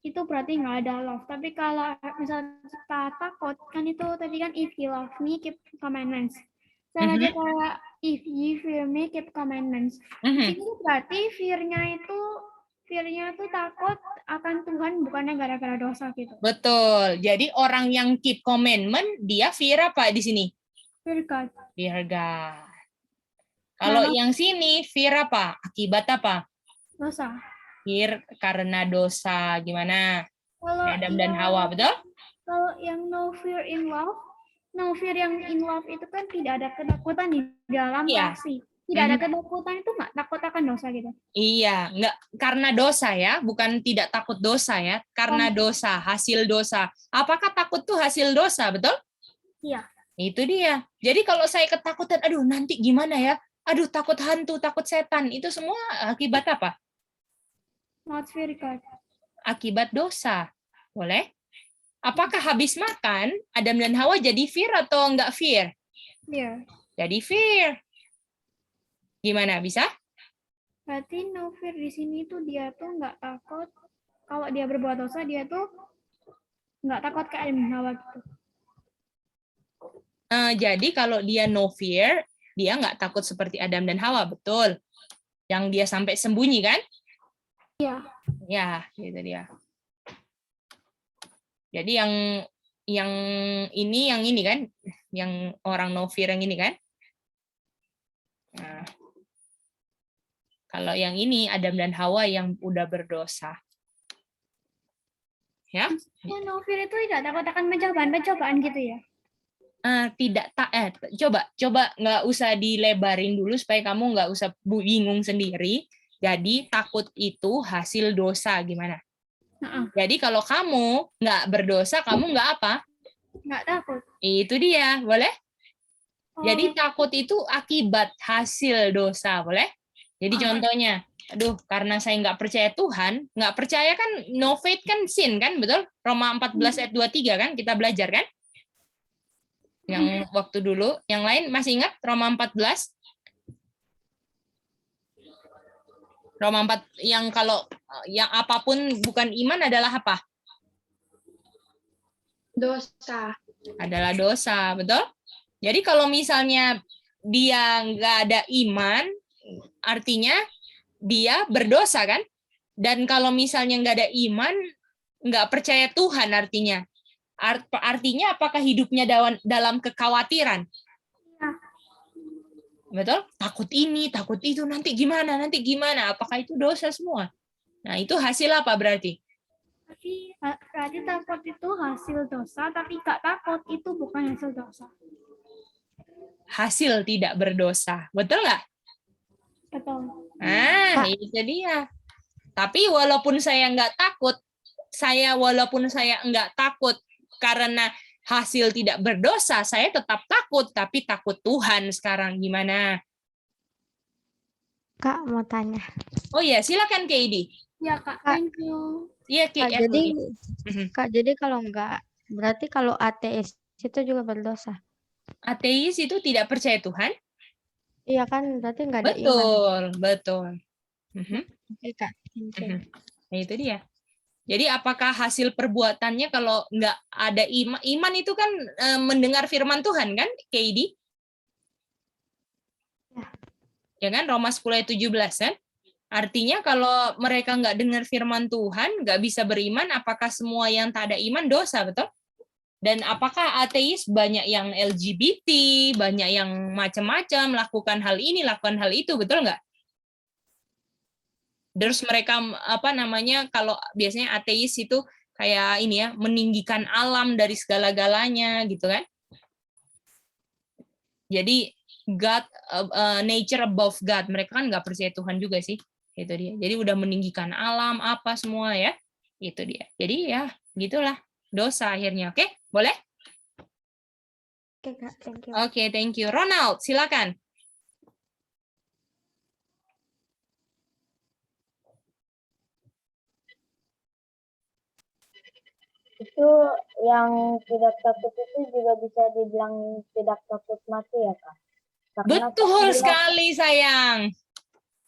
itu berarti nggak ada love. Tapi kalau misalnya kita takut, kan itu tadi kan if you love me, keep commandments. Sama aja kayak if you fear me, keep commandments. Mhm. Ini berarti fear-nya itu takut akan Tuhan, bukannya gara-gara dosa gitu. Betul. Jadi orang yang keep commandment, dia fear apa di sini? Fear God. Fear God. Kalau Nah, yang sini fear apa? Akibat apa? dosa. Fear karena dosa. Gimana? Kalau Adam dan yang- Hawa, betul? Kalau yang no fear in love, no fear yang in love itu kan tidak ada ketakutan di dalam Iya. kasih. Tidak ada ketakutan itu nggak takut akan dosa gitu. Iya, nggak karena dosa ya, bukan tidak takut dosa ya, karena dosa, hasil dosa. Apakah takut tuh hasil dosa, betul? Iya. Itu dia. Jadi kalau saya ketakutan, aduh nanti gimana ya? Aduh takut hantu, takut setan, itu semua akibat apa? Not fear God. Akibat dosa. Boleh? Apakah habis makan, Adam dan Hawa jadi fear atau enggak fear? Fear. Jadi fear. Gimana, bisa? Berarti no fear di sini tuh dia tuh nggak takut. Kalau dia berbuat dosa, dia tuh nggak takut ke Adam dan Hawa gitu. Jadi kalau dia no fear, dia nggak takut seperti Adam dan Hawa, betul. Yang dia sampai sembunyi kan? Iya. Ya, gitu dia. Jadi yang ini kan, yang orang no fear yang ini kan? Nah, kalau yang ini Adam dan Hawa yang udah berdosa. Ya? Ya, no fear itu tidak takut akan pencobaan gitu ya. Coba nggak usah dilebarin dulu supaya kamu nggak usah bingung sendiri. Jadi takut itu hasil dosa gimana? Jadi kalau kamu nggak berdosa, kamu nggak apa? Nggak takut. Itu dia, boleh? Jadi Oke. takut itu akibat hasil dosa, boleh? Jadi contohnya, aduh karena saya nggak percaya Tuhan, nggak percaya kan no faith kan sin kan, betul? Roma 14 ayat 23 kan, kita belajar kan? Yang waktu dulu, yang lain masih ingat Roma 14? Roma 4 yang kalau yang apapun bukan iman adalah apa? Dosa. Adalah dosa, betul? Jadi kalau misalnya dia nggak ada iman, artinya dia berdosa kan? Dan kalau misalnya nggak ada iman, nggak percaya Tuhan artinya. Artinya apakah hidupnya dalam kekhawatiran? Betul? Takut ini, takut itu, nanti gimana? Apakah itu dosa semua? Nah, itu hasil apa berarti? Berarti takut itu hasil dosa, tapi nggak takut itu bukan hasil dosa. Hasil tidak berdosa. Betul nggak? Betul. Nah, itu dia. Tapi walaupun saya nggak takut karena hasil tidak berdosa, saya tetap takut, tapi takut Tuhan sekarang. Gimana? Kak mau tanya. Oh iya, silakan Kaidi. Ya Kak, thank you. Iya, Kak, jadi kalau enggak, berarti kalau ateis itu juga berdosa. ateis itu tidak percaya Tuhan? Iya kan, berarti enggak ada iman. Betul. Oke Kak, thank you. Nah, itu dia. Jadi apakah hasil perbuatannya kalau nggak ada iman itu kan mendengar firman Tuhan kan, Kaidi? Ya kan, Roma 10 ayat 17 kan? Artinya kalau mereka nggak dengar firman Tuhan, nggak bisa beriman, apakah semua yang tak ada iman dosa, betul? Dan apakah ateis banyak yang LGBT, banyak yang macam-macam, lakukan hal ini, lakukan hal itu, betul nggak? Terus mereka kalau biasanya ateis itu kayak ini ya, meninggikan alam dari segala-galanya gitu kan. Jadi God, nature above God, mereka kan nggak percaya Tuhan juga sih. Itu dia. Jadi udah meninggikan alam apa semua ya. Itu dia. Jadi ya gitulah dosa akhirnya. Oke, boleh? Oke Kak, thank you. Oke, thank you. Ronald, silakan. Itu yang tidak takut itu juga bisa dibilang tidak takut mati ya Kak? Karena Betul sekali sayang.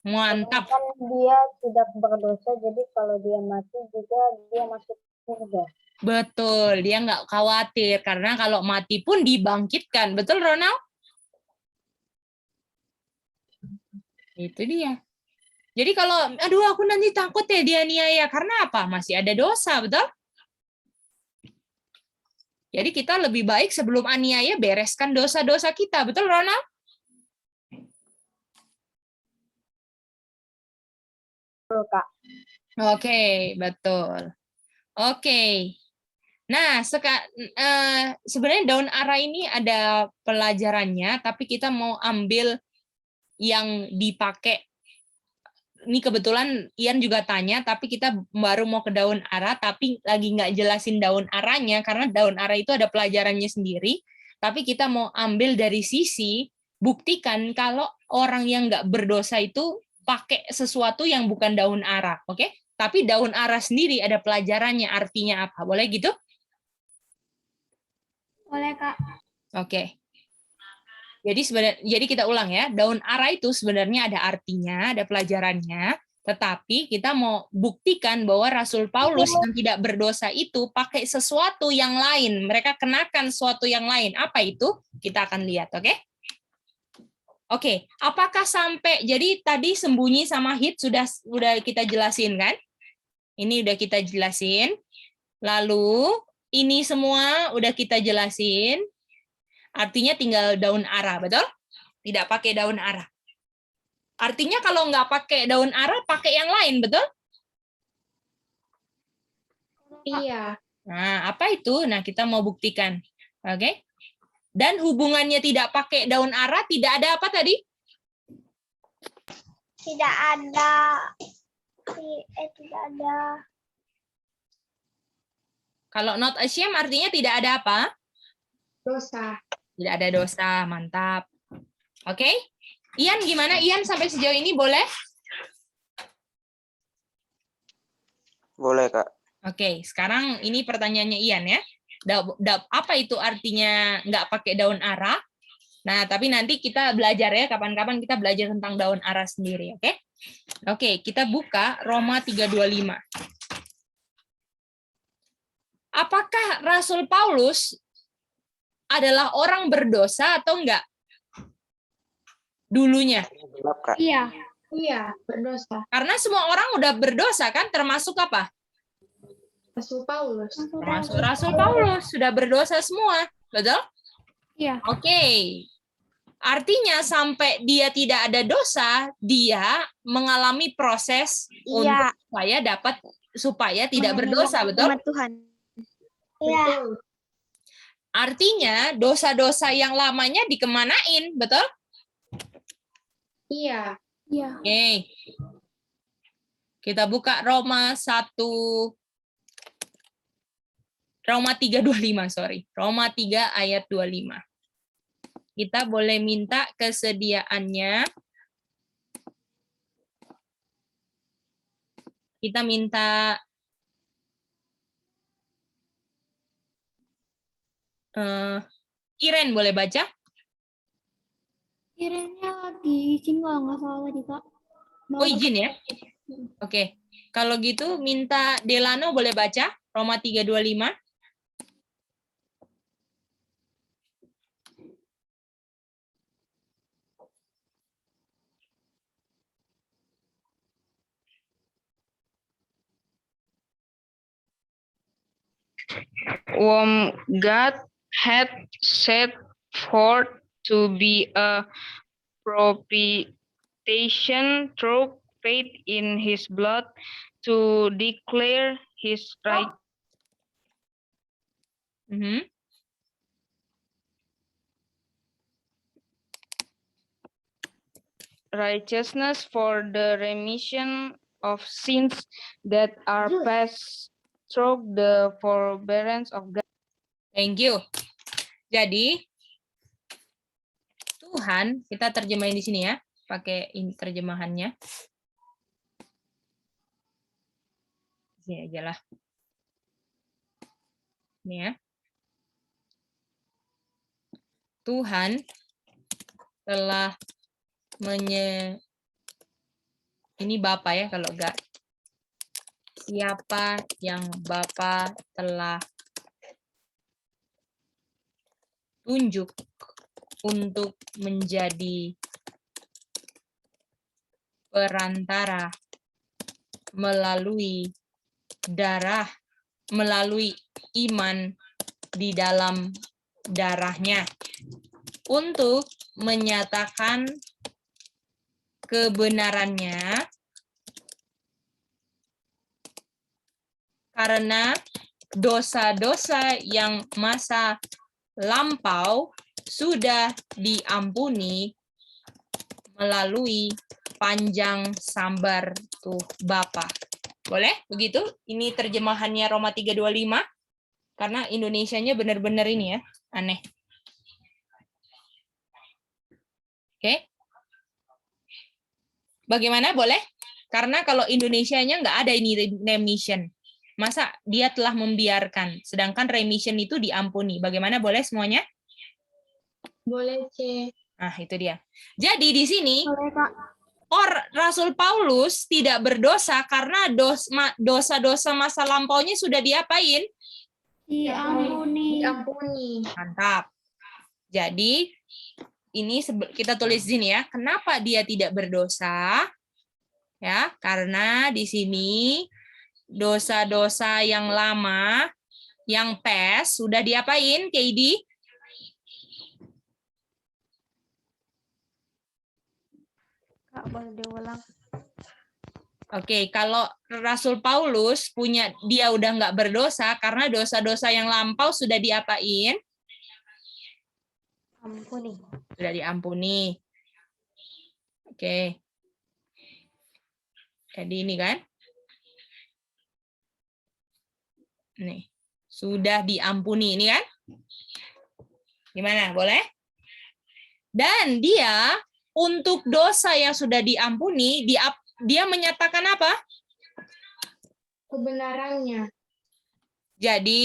Mantap. Kan dia tidak berdosa, jadi kalau dia mati juga dia masuk surga. Betul, dia nggak khawatir karena kalau mati pun dibangkitkan. Betul, Ronald? Itu dia. Jadi kalau, aduh aku nanti takut ya dia niaya. Karena apa? Masih ada dosa, betul? Jadi kita lebih baik sebelum aniaya bereskan dosa-dosa kita. Betul, Ronald? Betul, Kak. Oke, betul. Oke. Nah, sebenarnya daun ara ini ada pelajarannya, tapi kita mau ambil yang dipakai. Ini kebetulan Ian juga tanya, tapi kita baru mau ke daun ara, tapi lagi nggak jelasin daun aranya, karena daun ara itu ada pelajarannya sendiri, tapi kita mau ambil dari sisi, buktikan kalau orang yang nggak berdosa itu pakai sesuatu yang bukan daun ara, oke? Tapi daun ara sendiri ada pelajarannya, artinya apa? Boleh gitu? Boleh, Kak. Oke. Jadi kita ulang ya, daun ara itu sebenarnya ada artinya, ada pelajarannya, tetapi kita mau buktikan bahwa Rasul Paulus yang tidak berdosa itu pakai sesuatu yang lain, mereka kenakan sesuatu yang lain. Apa itu? Kita akan lihat, oke? Oke, apakah sampai, jadi tadi sembunyi sama hit sudah kita jelasin kan? Ini udah kita jelasin. Lalu ini semua udah kita jelasin. Artinya tinggal daun ara, betul? Tidak pakai daun ara. Artinya kalau nggak pakai daun ara, pakai yang lain, betul? Iya. Nah, apa itu? Nah, kita mau buktikan. Oke? Dan hubungannya tidak pakai daun ara, tidak ada apa tadi? Tidak ada. Tidak ada. Kalau not ashamed artinya tidak ada apa? Dosa. Tidak ada dosa, mantap. Oke? Ian gimana? Ian sampai sejauh ini boleh? Boleh, Kak. Oke, sekarang ini pertanyaannya Ian ya. Apa itu artinya nggak pakai daun ara? Nah, tapi nanti kita belajar ya, kapan-kapan kita belajar tentang daun ara sendiri, oke? Oke, kita buka Roma 3:25. Apakah Rasul Paulus adalah orang berdosa atau enggak? Dulunya. Gelap, Kak. Iya. Iya, berdosa. Karena semua orang udah berdosa kan, termasuk apa? Rasul Paulus. Termasuk Rasul Paulus, sudah berdosa semua. Betul? Iya. Oke. Artinya sampai dia tidak ada dosa, dia mengalami proses untuk supaya tidak berdosa, betul? Tuhan. Betul. Artinya dosa-dosa yang lamanya dikemanain, betul? Iya. Iya. Oke. Kita buka Roma 3:25, sorry. Roma 3 ayat 25. Kita boleh minta kesediaannya. Kita minta Iren boleh baca? Kiranya lagi izin kalau nggak salah tadi, Kak. Oh, izin ya? Oke. Kalau gitu minta Delano boleh baca Roma 3:25. Whom God had set forth to be a propitiation through faith in his blood to declare his righteousness for the remission of sins that are past through the forbearance of God. Thank you. Jadi Tuhan, kita terjemahin di sini ya, pakai terjemahannya. Sini aja lah. Ini ya. Tuhan telah Ini Bapa ya kalau God. Siapa yang Bapa telah tunjuk untuk menjadi perantara melalui darah, melalui iman di dalam darahnya untuk menyatakan kebenarannya karena dosa-dosa yang masa lampau sudah diampuni melalui panjang sabar tuh Bapa. Boleh begitu? Ini terjemahannya Roma 3:25. Karena Indonesianya benar-benar ini ya, aneh. Oke. Bagaimana? Boleh? Karena kalau Indonesianya nggak ada ini remission. Masa dia telah membiarkan, sedangkan remission itu diampuni. Bagaimana? Boleh semuanya? Boleh, C. Nah, itu dia. Jadi di sini Boleh, Kak. Rasul Paulus tidak berdosa karena dosa-dosa masa lampaunya sudah diapain? Diampuni. Diampuni. Mantap. Jadi ini kita tulis di sini ya. Kenapa dia tidak berdosa? Ya, karena di sini dosa-dosa yang lama, yang past sudah diapain, KD? Kak, boleh diulang? Oke, kalau Rasul Paulus dia udah nggak berdosa karena dosa-dosa yang lampau sudah diapain? Ampuni. Sudah diampuni. Oke. Jadi ini kan? Nih, sudah diampuni ini kan? Gimana? Boleh? Dan dia untuk dosa yang sudah diampuni, dia menyatakan apa? Kebenarannya. Jadi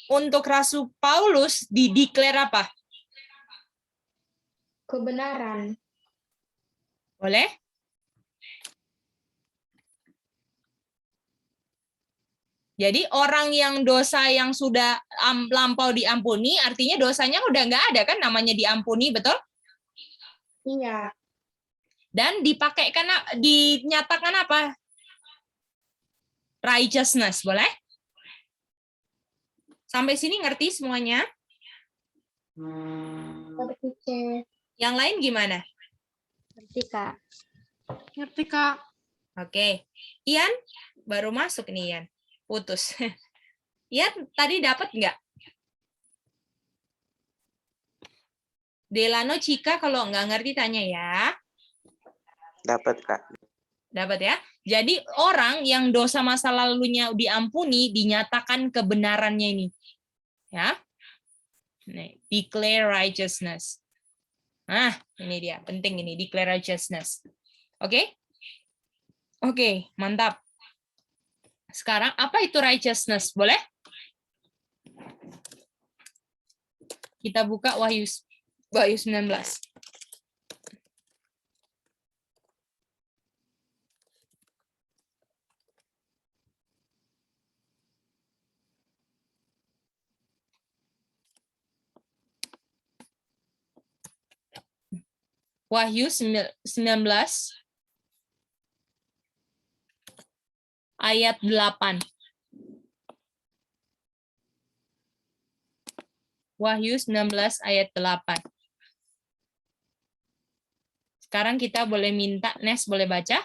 untuk Rasul Paulus dideklar apa? Kebenaran. Boleh? Jadi orang yang dosa yang sudah lampau diampuni, artinya dosanya udah nggak ada kan, namanya diampuni, betul? Iya. Dan dinyatakan apa? Righteousness, boleh? Sampai sini ngerti semuanya? Ngerti, C. Yang lain gimana? Ngerti, Kak. Ngerti, Kak. Oke. Ian, baru masuk nih Ian. Putus. Ian, tadi dapat nggak? Delano, Cika, kalau nggak ngerti tanya ya. Dapat, Kak. Dapat ya. Jadi orang yang dosa masa lalunya diampuni, dinyatakan kebenarannya ini. Ya. Nih, declare righteousness. Nah, ini dia. Penting ini, declare righteousness. Oke? Oke, mantap. Sekarang, apa itu righteousness? Boleh? Kita buka Wahyu 19. Wahyu 19 ayat 8. Wahyu 19 ayat 8. Sekarang kita boleh minta, Nes boleh baca?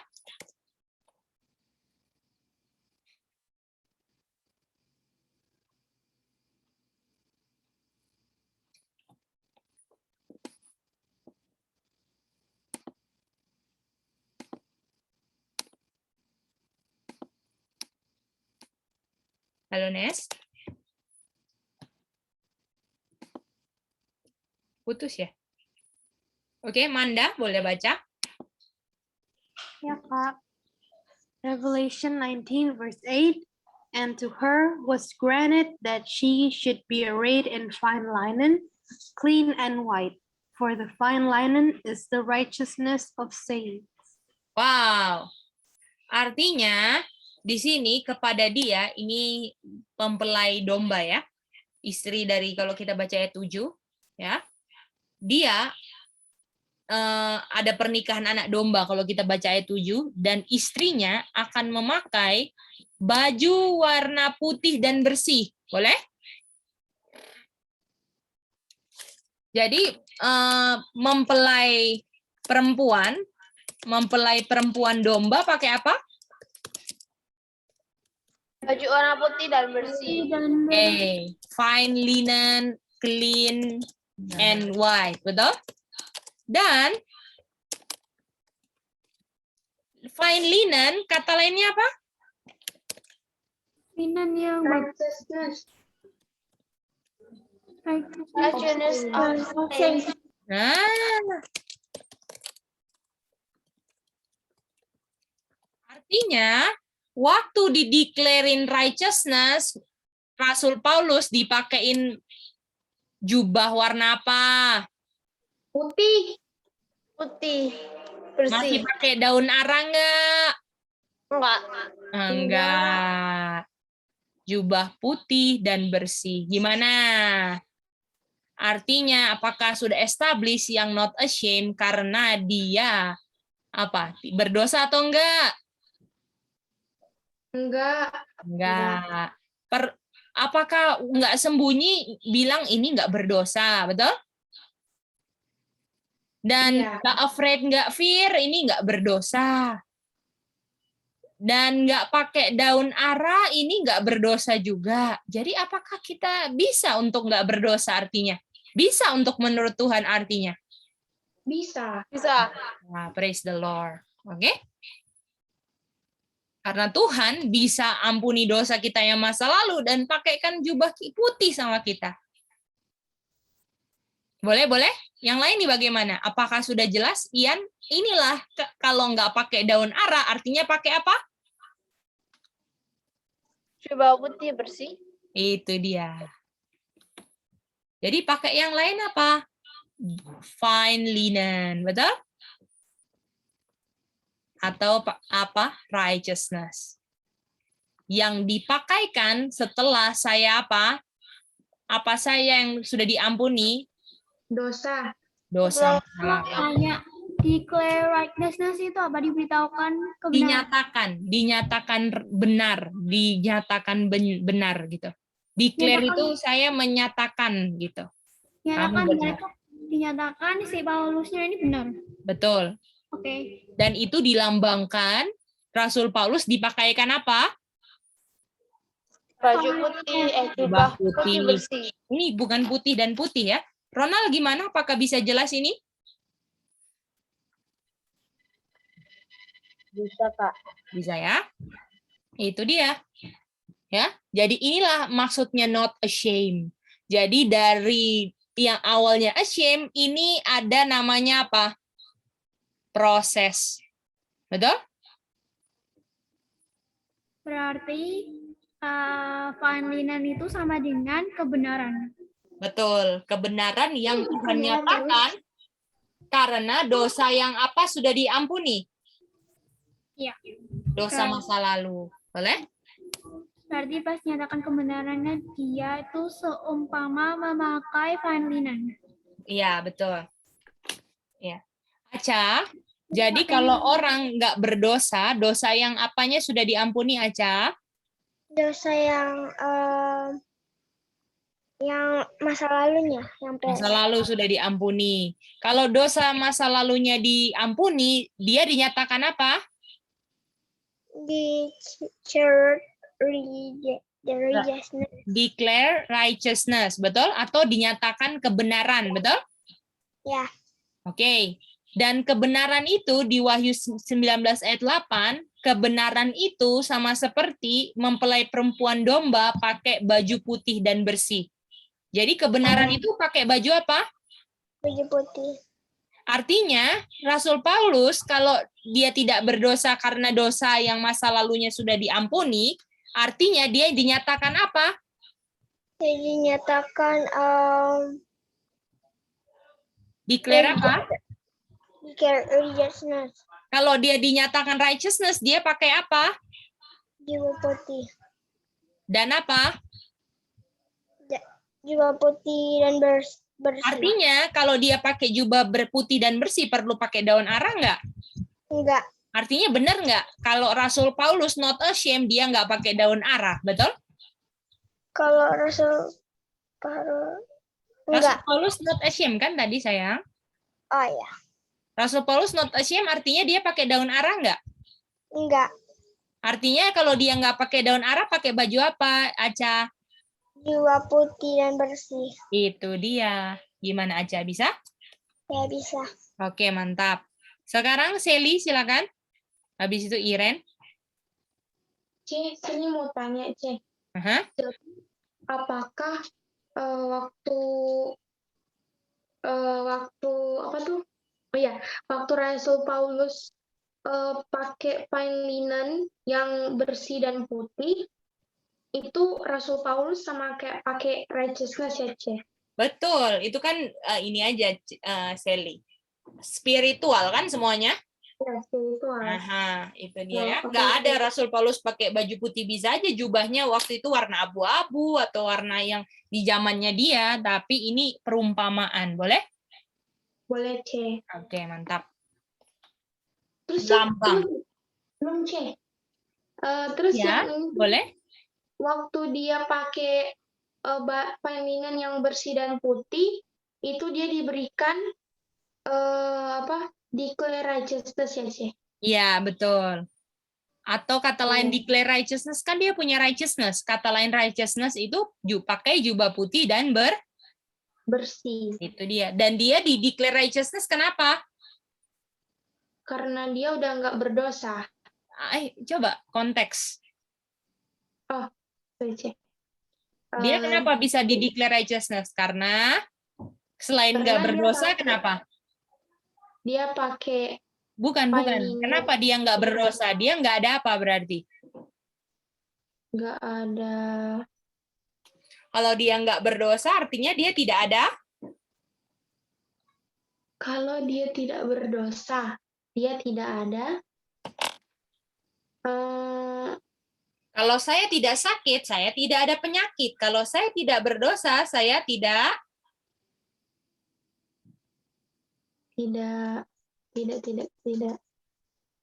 Halo, Nes. Putus ya? Oke, Manda, boleh baca? Ya, Kak. Revelation 19 verse 8. And to her was granted that she should be arrayed in fine linen, clean and white, for the fine linen is the righteousness of saints. Wow. Artinya di sini kepada dia, ini mempelai domba ya. Istri dari kalau kita baca ayat 7 ya. Dia ada pernikahan anak domba kalau kita baca ayat 7 dan istrinya akan memakai baju warna putih dan bersih. Boleh? Jadi mempelai perempuan domba pakai apa? Baju warna putih dan bersih. Fine linen, clean, and white. Betul? Dan fine linen, kata lainnya apa? Linen yang Righteousness. Righteousness of saints. Nah. Artinya, waktu dideklerin righteousness, Rasul Paulus dipakein jubah warna apa? Putih. Putih. Masih Bersih. pakai daun arang nggak? Enggak. Enggak. Jubah putih dan bersih. Gimana? Artinya, apakah sudah establish yang not ashamed karena dia apa? Berdosa atau enggak? Enggak. Apakah enggak sembunyi bilang ini enggak berdosa, betul? Dan enggak afraid, enggak fear, ini enggak berdosa. Dan enggak pakai daun ara, ini enggak berdosa juga. Jadi apakah kita bisa untuk enggak berdosa artinya? Bisa untuk menurut Tuhan artinya? Bisa. Bisa. Nah, praise the Lord. Oke? Karena Tuhan bisa ampuni dosa kita yang masa lalu dan pakaikan jubah putih sama kita. Boleh? Yang lain nih bagaimana? Apakah sudah jelas? Ian, inilah kalau nggak pakai daun ara, artinya pakai apa? Jubah putih bersih. Itu dia. Jadi pakai yang lain apa? Fine linen, betul? Atau apa? Righteousness. Yang dipakaikan setelah saya apa? Apa saya yang sudah diampuni? Dosa. Dosa. Hanya declare righteousness itu apa? Diberitahukan kebenaran. Dinyatakan benar, benar gitu. Declare itu saya menyatakan gitu. Dinyatakan benar itu dinyatakan si Paulusnya ini benar. Betul. Oke. Dan itu dilambangkan Rasul Paulus dipakaikan apa? Baju putih, jubah putih bersih. Ini bukan putih dan putih ya. Ronald gimana? Apakah bisa jelas ini? Bisa, Kak. Bisa ya. Itu dia. Ya. Jadi inilah maksudnya not ashamed. Jadi dari yang awalnya ashamed ini ada namanya apa? Proses. Betul? Berarti fine linen itu sama dengan kebenaran. Betul. Kebenaran yang Tuhan nyatakan karena dosa yang apa sudah diampuni. Iya. Dosa masa lalu. Boleh? Berarti pas nyatakan kebenarannya dia itu seumpama memakai fine linen. Iya, betul. Ya. Aca, jadi kalau orang nggak berdosa, dosa yang apanya sudah diampuni, Aca? Dosa yang masa lalunya, Masa lalu sudah diampuni. Kalau dosa masa lalunya diampuni, dia dinyatakan apa? Declare righteousness, betul? Atau dinyatakan kebenaran, betul? Ya. Oke. Dan kebenaran itu di Wahyu 19 ayat 8, kebenaran itu sama seperti mempelai perempuan domba pakai baju putih dan bersih. Jadi kebenaran itu pakai baju apa? Baju putih. Artinya, Rasul Paulus kalau dia tidak berdosa karena dosa yang masa lalunya sudah diampuni, artinya dia dinyatakan apa? Dia dinyatakan Declare apa? Declare righteousness. Kalau dia dinyatakan righteousness, dia pakai apa? Jubah putih. Dan apa? Jubah putih dan bersih. Artinya kalau dia pakai jubah berputih dan bersih perlu pakai daun arah nggak? Enggak. Artinya benar nggak? Kalau Rasul Paulus not ashamed, dia nggak pakai daun arah, betul? Kalau Rasul Paulus Rasul enggak. Paulus not ashamed kan tadi sayang? Oh ya, Rasul Paulus not ashamed artinya dia pakai daun arah nggak? enggak. Artinya kalau dia nggak pakai daun arah, pakai baju apa, Aca? Jubah putih dan bersih. Itu dia. Gimana Aca, bisa? Ya bisa. Oke, mantap. Sekarang Sally, silakan. Habis itu Iren. C, sini mau tanya, C. Aha. Apakah waktu apa tuh? Oh ya, waktu Rasul Paulus pakai kain linen yang bersih dan putih, itu Rasul Paulus sama kayak pakai righteousness ya, C? Betul, itu kan ini aja, Sally. Spiritual kan semuanya? Ya, spiritual. Aha, itu dia Oh, ya. oke. Nggak ada Rasul Paulus pakai baju putih, bisa aja jubahnya waktu itu warna abu-abu atau warna yang di zamannya dia, tapi ini perumpamaan, boleh? Boleh, C. Oke, mantap. Terus, C, Lambang. belum, C. Terus Ya, yang ini, boleh? waktu dia pakai kain linen yang bersih dan putih, itu dia diberikan declare righteousness ya, C? Iya, betul. Atau kata lain declare righteousness, kan dia punya righteousness. Kata lain righteousness itu pakai jubah putih dan Bersih. itu dia. Dan dia di declare righteousness kenapa? Karena dia udah nggak berdosa. Coba konteks. Sorry, C. Dia kenapa bisa di declare righteousness? Karena selain nggak Karena dia berdosa, pakai- kenapa? Dia pakai Bukan. Paling- Kenapa dia nggak berdosa? Dia nggak ada apa berarti? nggak ada. Kalau dia nggak berdosa, artinya dia tidak ada. Kalau dia tidak berdosa, dia tidak ada. Kalau saya tidak sakit, saya tidak ada penyakit. Kalau saya tidak berdosa, saya tidak Tidak.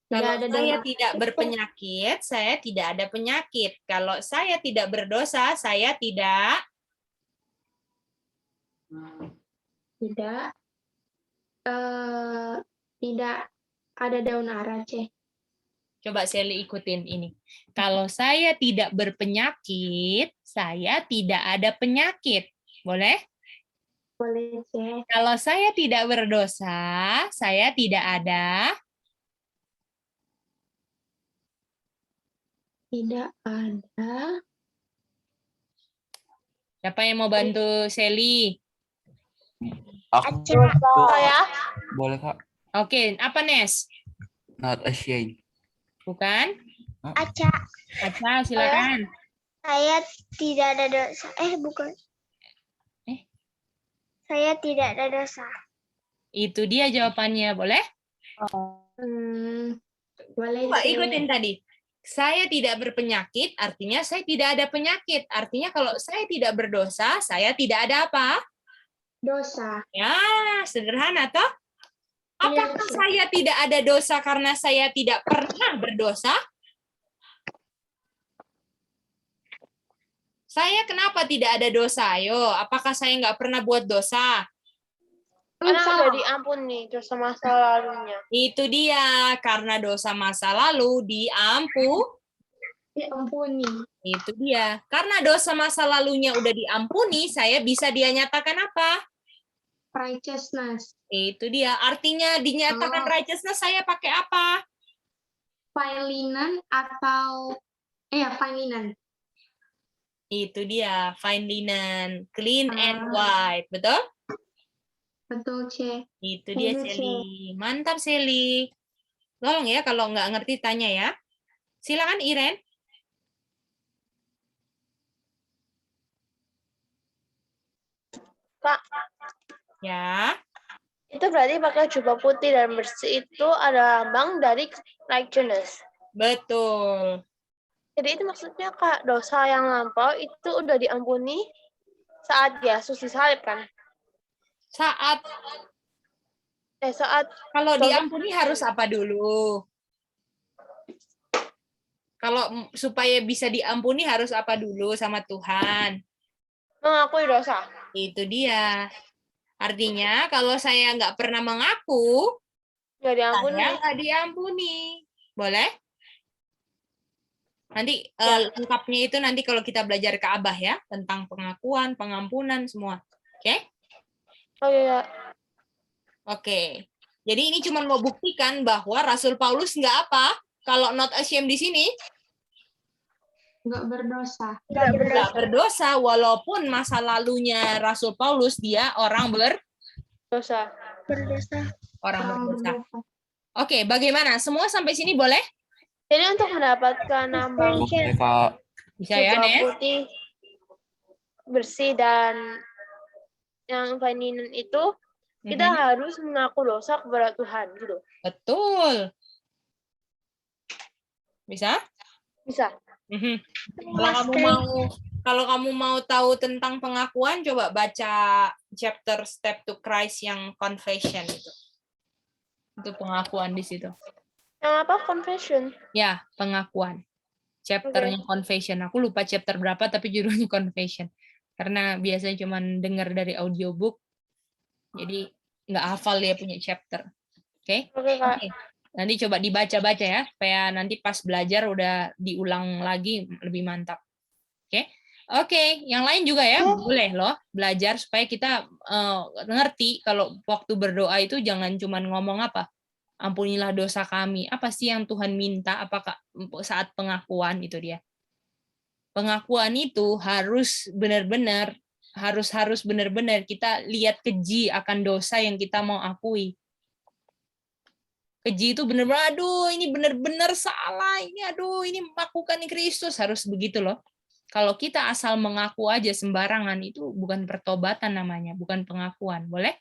Kalau ada saya daun- tidak berpenyakit, saya tidak ada penyakit. Kalau saya tidak berdosa, saya tidak tidak ada daun arah, C. Coba Sally ikutin ini. Kalau saya tidak berpenyakit, saya tidak ada penyakit. Boleh? Boleh, C. Kalau saya tidak berdosa, saya tidak ada. Tidak ada. Siapa yang mau bantu Sally? Aku Saya boleh Kak. Oke, apa Nes? Not ashamed. Bukan? Aca, Aca, silakan. saya tidak ada dosa. Bukan. Saya tidak ada dosa. Itu dia jawabannya, boleh? Boleh, Coba C. ikutin tadi. Saya tidak berpenyakit, artinya saya tidak ada penyakit. Artinya kalau saya tidak berdosa, saya tidak ada apa? Dosa. Ya, sederhana toh? Iya, Apakah Cik. saya tidak ada dosa karena saya tidak pernah berdosa? Saya kenapa tidak ada dosa? Ayo, apakah saya nggak pernah buat dosa? karena udah diampuni dosa masa lalunya. Itu dia, karena dosa masa lalu Diampuni. Itu dia. Karena dosa masa lalunya udah diampuni, saya bisa dia nyatakan apa? Righteousness. Itu dia. Artinya dinyatakan righteousness saya pakai apa? Fine linen atau fine linen. Itu dia, fine linen, clean and white. Betul? Betul, C. Itu dia, Betul, Sally. Mantap, Sally. Tolong ya, kalau nggak ngerti tanya ya. Silakan, Iren. Kak, Ya. Itu berarti pakai jubah putih dan bersih itu ada lambang dari righteousness. Betul. Jadi itu maksudnya Kak, dosa yang lampau itu udah diampuni saat Yesus disalib kan? Saat Saat kalau dosa- diampuni harus apa dulu? Kalau supaya bisa diampuni harus apa dulu sama Tuhan? mengakui dosa. Itu dia. Artinya kalau saya nggak pernah mengaku, Nggak diampuni. saya nggak diampuni. Boleh? Nanti Ya. lengkapnya itu nanti kalau kita belajar ke Abah ya, tentang pengakuan, pengampunan, semua. Oke? Oh iya. Oke. Jadi ini cuma mau buktikan bahwa Rasul Paulus nggak apa, kalau not ashamed di sini, Nggak berdosa. nggak berdosa, walaupun masa lalunya Rasul Paulus, dia orang Dosa. orang Orang berdosa. berdosa. Oke, bagaimana? Semua sampai sini boleh? Jadi untuk mendapatkan lambang Oke, Kak. Bisa ya, jubah Nes? putih bersih dan yang feminin itu kita Mhm. harus mengaku dosa kepada Tuhan gitu. Betul. Bisa? Bisa. Mhm. Kalau kamu mau tahu tentang pengakuan, coba baca chapter Step to Christ yang confession itu. Itu pengakuan di situ. Yang apa? Confession. Ya, pengakuan. Chapternya confession. Aku lupa chapter berapa, tapi judulnya confession. Karena biasanya cuma dengar dari audiobook, jadi nggak hafal dia punya chapter. Oke? Oke, Kak. Oke. Nanti coba dibaca-baca ya, supaya nanti pas belajar udah diulang lagi lebih mantap. Oke? Oke, yang lain juga ya, boleh loh belajar supaya kita ngerti kalau waktu berdoa itu jangan cuma ngomong apa, ampunilah dosa kami. Apa sih yang Tuhan minta? Apakah saat pengakuan itu dia? Pengakuan itu harus benar-benar kita lihat keji akan dosa yang kita mau akui. Keji itu benar-benar, aduh ini benar-benar salah, ini aduh ini melakukan Kristus, harus begitu loh. Kalau kita asal mengaku aja sembarangan, itu bukan pertobatan namanya, bukan pengakuan. Boleh?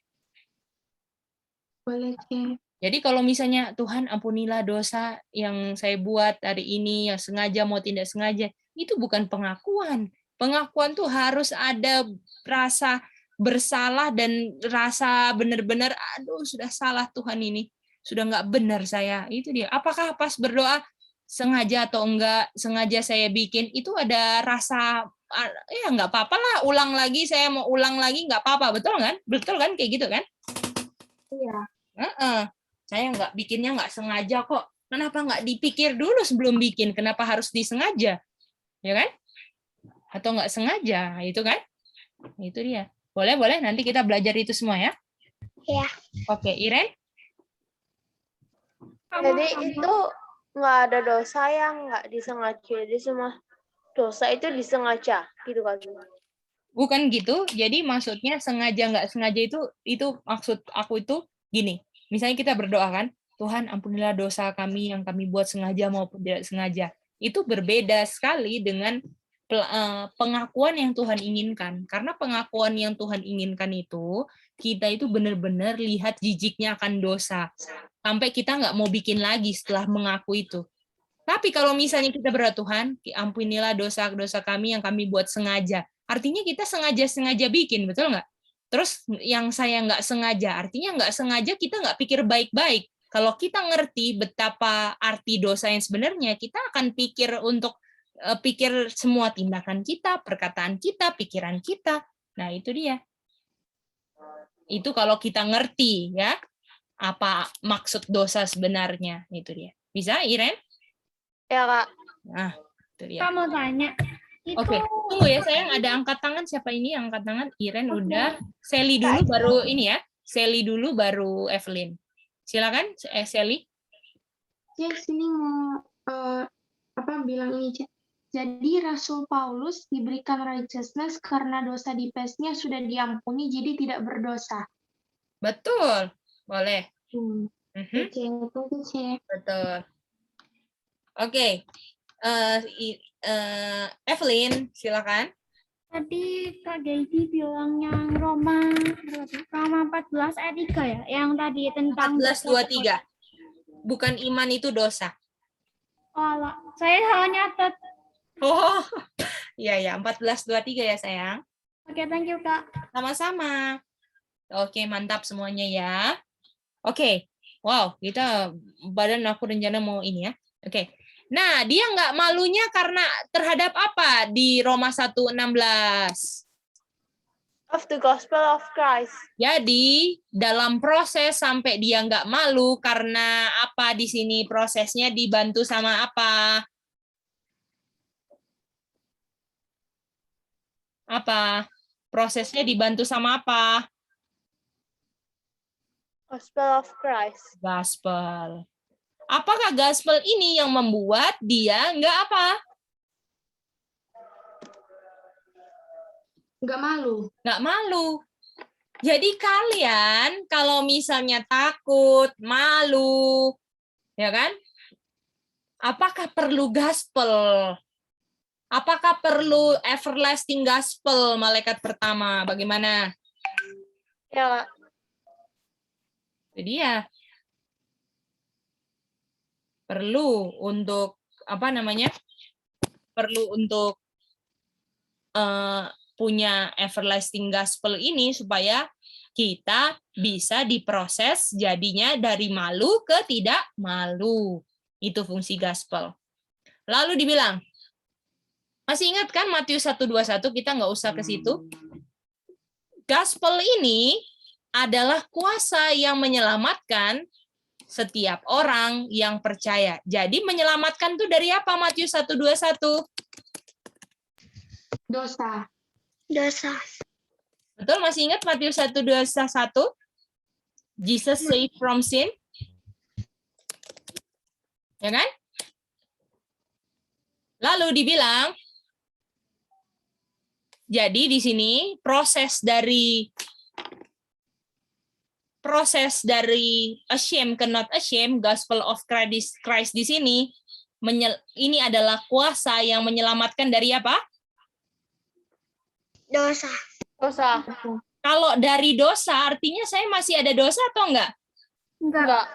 Boleh, Cek. Jadi kalau misalnya Tuhan ampunilah dosa yang saya buat hari ini, yang sengaja mau tidak sengaja, itu bukan pengakuan. Pengakuan tuh harus ada rasa bersalah dan rasa benar-benar, aduh sudah salah Tuhan ini, sudah nggak benar saya. Itu dia. Apakah pas berdoa sengaja atau enggak sengaja saya bikin, itu ada rasa, ya nggak apa-apa lah, ulang lagi, saya mau ulang lagi, nggak apa-apa. Betul kan? Betul kan? Kayak gitu kan? Iya. Saya nggak bikinnya nggak sengaja kok. Kenapa nggak dipikir dulu sebelum bikin? Kenapa harus disengaja? Ya kan? Atau nggak sengaja, itu kan? Itu dia. Boleh, boleh. Nanti kita belajar itu semua ya. Ya. Oke, Iren? Jadi itu nggak ada dosa yang nggak disengaja. Jadi semua dosa itu disengaja, gitu kan? Bukan gitu. Jadi maksudnya sengaja nggak sengaja itu maksud aku itu gini. Misalnya kita berdoa kan, Tuhan ampunilah dosa kami yang kami buat sengaja maupun tidak sengaja. Itu berbeda sekali dengan pengakuan yang Tuhan inginkan. Karena pengakuan yang Tuhan inginkan itu, kita itu benar-benar lihat jijiknya akan dosa. Sampai kita nggak mau bikin lagi setelah mengaku itu. Tapi kalau misalnya kita berdoa, Tuhan, ampunilah dosa-dosa kami yang kami buat sengaja. Artinya kita sengaja-sengaja bikin, betul nggak? Terus yang saya nggak sengaja, artinya nggak sengaja kita nggak pikir baik-baik. Kalau kita ngerti betapa arti dosa yang sebenarnya, kita akan pikir untuk pikir semua tindakan kita, perkataan kita, pikiran kita. Nah, itu dia. Itu kalau kita ngerti ya, apa maksud dosa sebenarnya, itu dia. Bisa, Iren? Ya, Kak. Nah, itu dia. Kak mau tanya. Oke, tunggu ya sayang, ada angkat tangan. Siapa ini yang angkat tangan? Iren udah. Sally dulu baru ini ya. Sally dulu baru Evelyn. Silakan, Sally. Cek, sini mau bilang ini, Cek. Jadi Rasul Paulus diberikan righteousness karena dosa di past-nya sudah diampuni, jadi tidak berdosa. Betul, boleh. Oke, itu Cek. Betul. Oke. Evelyn, silakan. Tadi Kak Gaidi bilang yang Roma 14 ayat 3 ya, yang tadi tentang 14:23. Bukan iman itu dosa. Oh, alah. Saya salah nyatet. Oh, iya ya, 14:23 ya sayang. Oke, thank you Kak. Sama-sama. Oke, mantap semuanya ya. Oke, wow, kita badan aku rencana mau ini ya. Oke, nah dia nggak malunya karena terhadap apa di Roma 1:16? Of the gospel of Christ. Jadi dalam proses sampai dia nggak malu karena apa di sini prosesnya dibantu sama apa? Apa? Prosesnya dibantu sama apa? Gospel of Christ. Gospel. Apakah gospel ini yang membuat dia nggak apa? Nggak malu. Nggak malu. Jadi kalian kalau misalnya takut, malu, ya kan? Apakah perlu gospel? Apakah perlu everlasting gospel malaikat pertama? Bagaimana? Ya, Kak. Jadi ya perlu untuk apa namanya? Perlu untuk punya everlasting gospel ini supaya kita bisa diproses jadinya dari malu ke tidak malu. Itu fungsi gospel. Lalu dibilang, masih ingat kan Matius 1:21, kita nggak usah ke situ. Gospel ini adalah kuasa yang menyelamatkan setiap orang yang percaya. Jadi menyelamatkan itu dari apa Matius 1:21? Dosa. Dosa. Betul, masih ingat Matius 1:21? Jesus save from sin. Ya kan? Lalu dibilang, jadi di sini proses dari ashamed ke not ashamed, gospel of Christ di sini, ini adalah kuasa yang menyelamatkan dari apa? Dosa. Dosa. Kalau dari dosa, artinya saya masih ada dosa atau enggak? Enggak.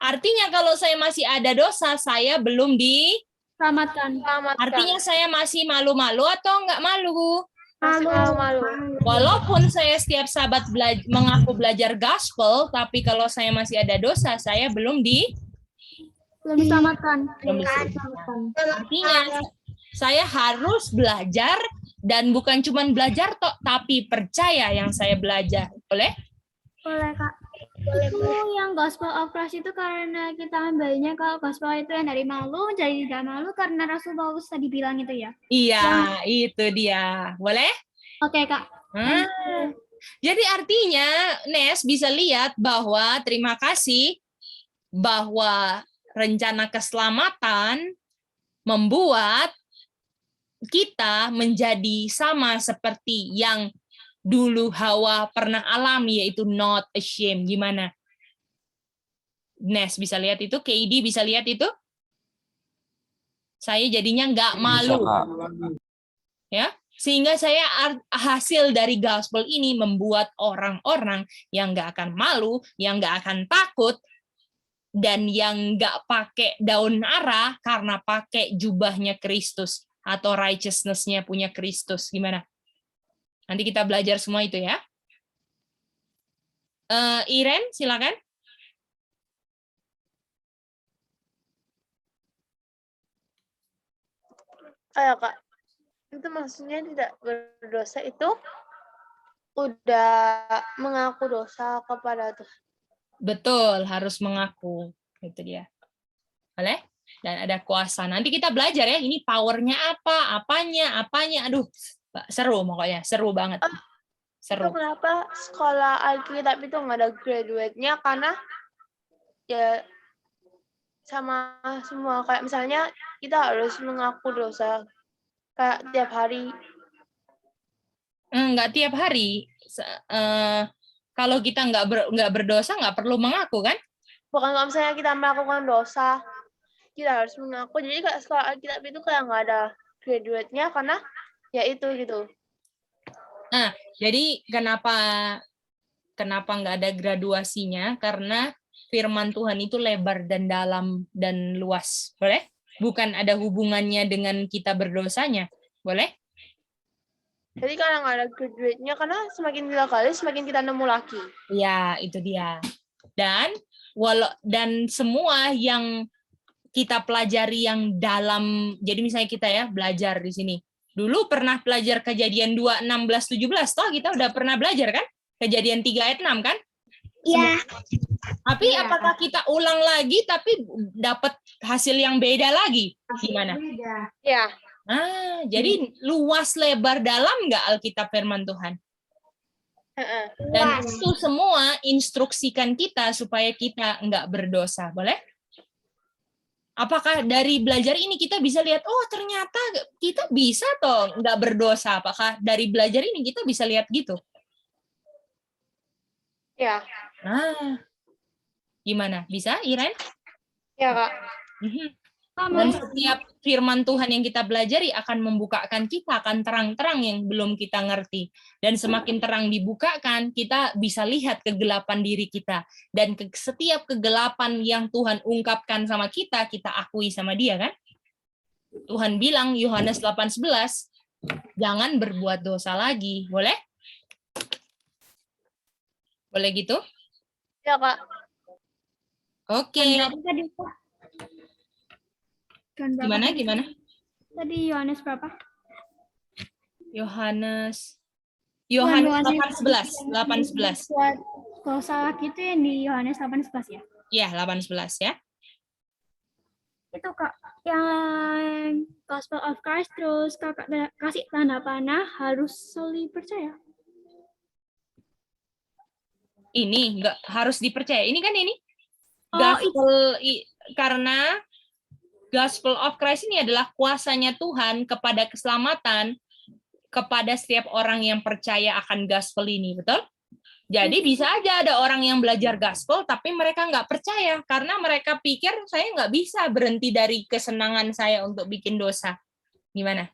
Artinya kalau saya masih ada dosa, saya belum Selamatkan. artinya saya masih malu-malu atau enggak malu? Masih malu. Walaupun saya setiap sabat mengaku belajar gospel, tapi kalau saya masih ada dosa, saya belum Diselamatkan. Artinya saya harus belajar dan bukan cuma belajar toh, tapi percaya yang saya belajar. Boleh? Boleh Kak. Itu yang gospel of Christ itu karena kita ambilnya kalau gospel itu yang dari malu jadi tidak malu karena Rasul Paulus tadi bilang itu ya. Iya, itu dia. Boleh? Oke Kak. Jadi artinya Nes bisa lihat bahwa terima kasih bahwa rencana keselamatan membuat kita menjadi sama seperti yang dulu Hawa pernah alami, yaitu not ashamed. Gimana? Nes bisa lihat itu? KD bisa lihat itu? Saya jadinya nggak malu. Ya, sehingga saya hasil dari gospel ini membuat orang-orang yang nggak akan malu, yang nggak akan takut, dan yang nggak pakai daun ara karena pakai jubahnya Kristus atau righteousness-nya punya Kristus. Gimana? Nanti kita belajar semua itu ya. Iren, silakan. Ayo Kak. Itu maksudnya tidak berdosa itu udah mengaku dosa kepada Tuhan. Betul, harus mengaku. Itu dia. Boleh? Dan ada kuasa. Nanti kita belajar ya, ini powernya apa, apanya. Aduh, seru pokoknya, seru banget. Seru. Itu kenapa sekolah Alkitab itu nggak ada graduate-nya, karena ya sama semua, kayak misalnya kita harus mengaku dosa kayak tiap hari. Enggak tiap hari. Kalau kita nggak berdosa, nggak perlu mengaku kan? Bukan kalau misalnya kita melakukan dosa, kita harus mengaku. Jadi kayak sekolah Alkitab itu kayak nggak ada graduate-nya karena ya itu gitu. Jadi kenapa nggak ada graduasinya? Karena firman Tuhan itu lebar dan dalam dan luas. Boleh? Bukan ada hubungannya dengan kita berdosanya. Boleh? Jadi karena nggak ada graduate-nya karena semakin kita gali semakin kita nemu lagi. Ya, itu dia. Dan semua yang kita pelajari yang dalam, jadi misalnya kita ya belajar di sini. Dulu pernah belajar Kejadian 2, 16, 17, toh kita udah pernah belajar kan? Kejadian 3 ayat 6 kan? Iya. Tapi apakah kita ulang lagi tapi dapat hasil yang beda lagi? Gimana? Ya. Jadi luas lebar dalam nggak Alkitab firman Tuhan? Dan itu semua instruksikan kita supaya kita nggak berdosa, boleh? Apakah dari belajar ini kita bisa lihat, oh ternyata kita bisa toh nggak berdosa? Apakah dari belajar ini kita bisa lihat gitu? Ya. Gimana? Bisa, Iren? Ya, Kak. Dan setiap firman Tuhan yang kita pelajari akan membukakan kita, akan terang-terang yang belum kita ngerti. Dan semakin terang dibukakan, kita bisa lihat kegelapan diri kita. Dan setiap kegelapan yang Tuhan ungkapkan sama kita, kita akui sama dia kan? Tuhan bilang, Yohanes 8:11, jangan berbuat dosa lagi. Boleh? Boleh gitu? Ya, Kak. Oke. Gimana? Tadi Yohanes berapa? Yohanes 8:11. Kalau salah gitu yang di Yohanes 8:11 ya? Iya, 8:11 ya. Itu Kak, yang Gospel of Christ, terus Kakak kasih tanda panah harus solid percaya. Ini nggak harus dipercaya. Ini kan ini. Oh, Karena Gospel of Christ ini adalah kuasanya Tuhan kepada keselamatan kepada setiap orang yang percaya akan gospel ini, betul? Jadi bisa aja ada orang yang belajar gospel tapi mereka nggak percaya karena mereka pikir saya nggak bisa berhenti dari kesenangan saya untuk bikin dosa. Gimana?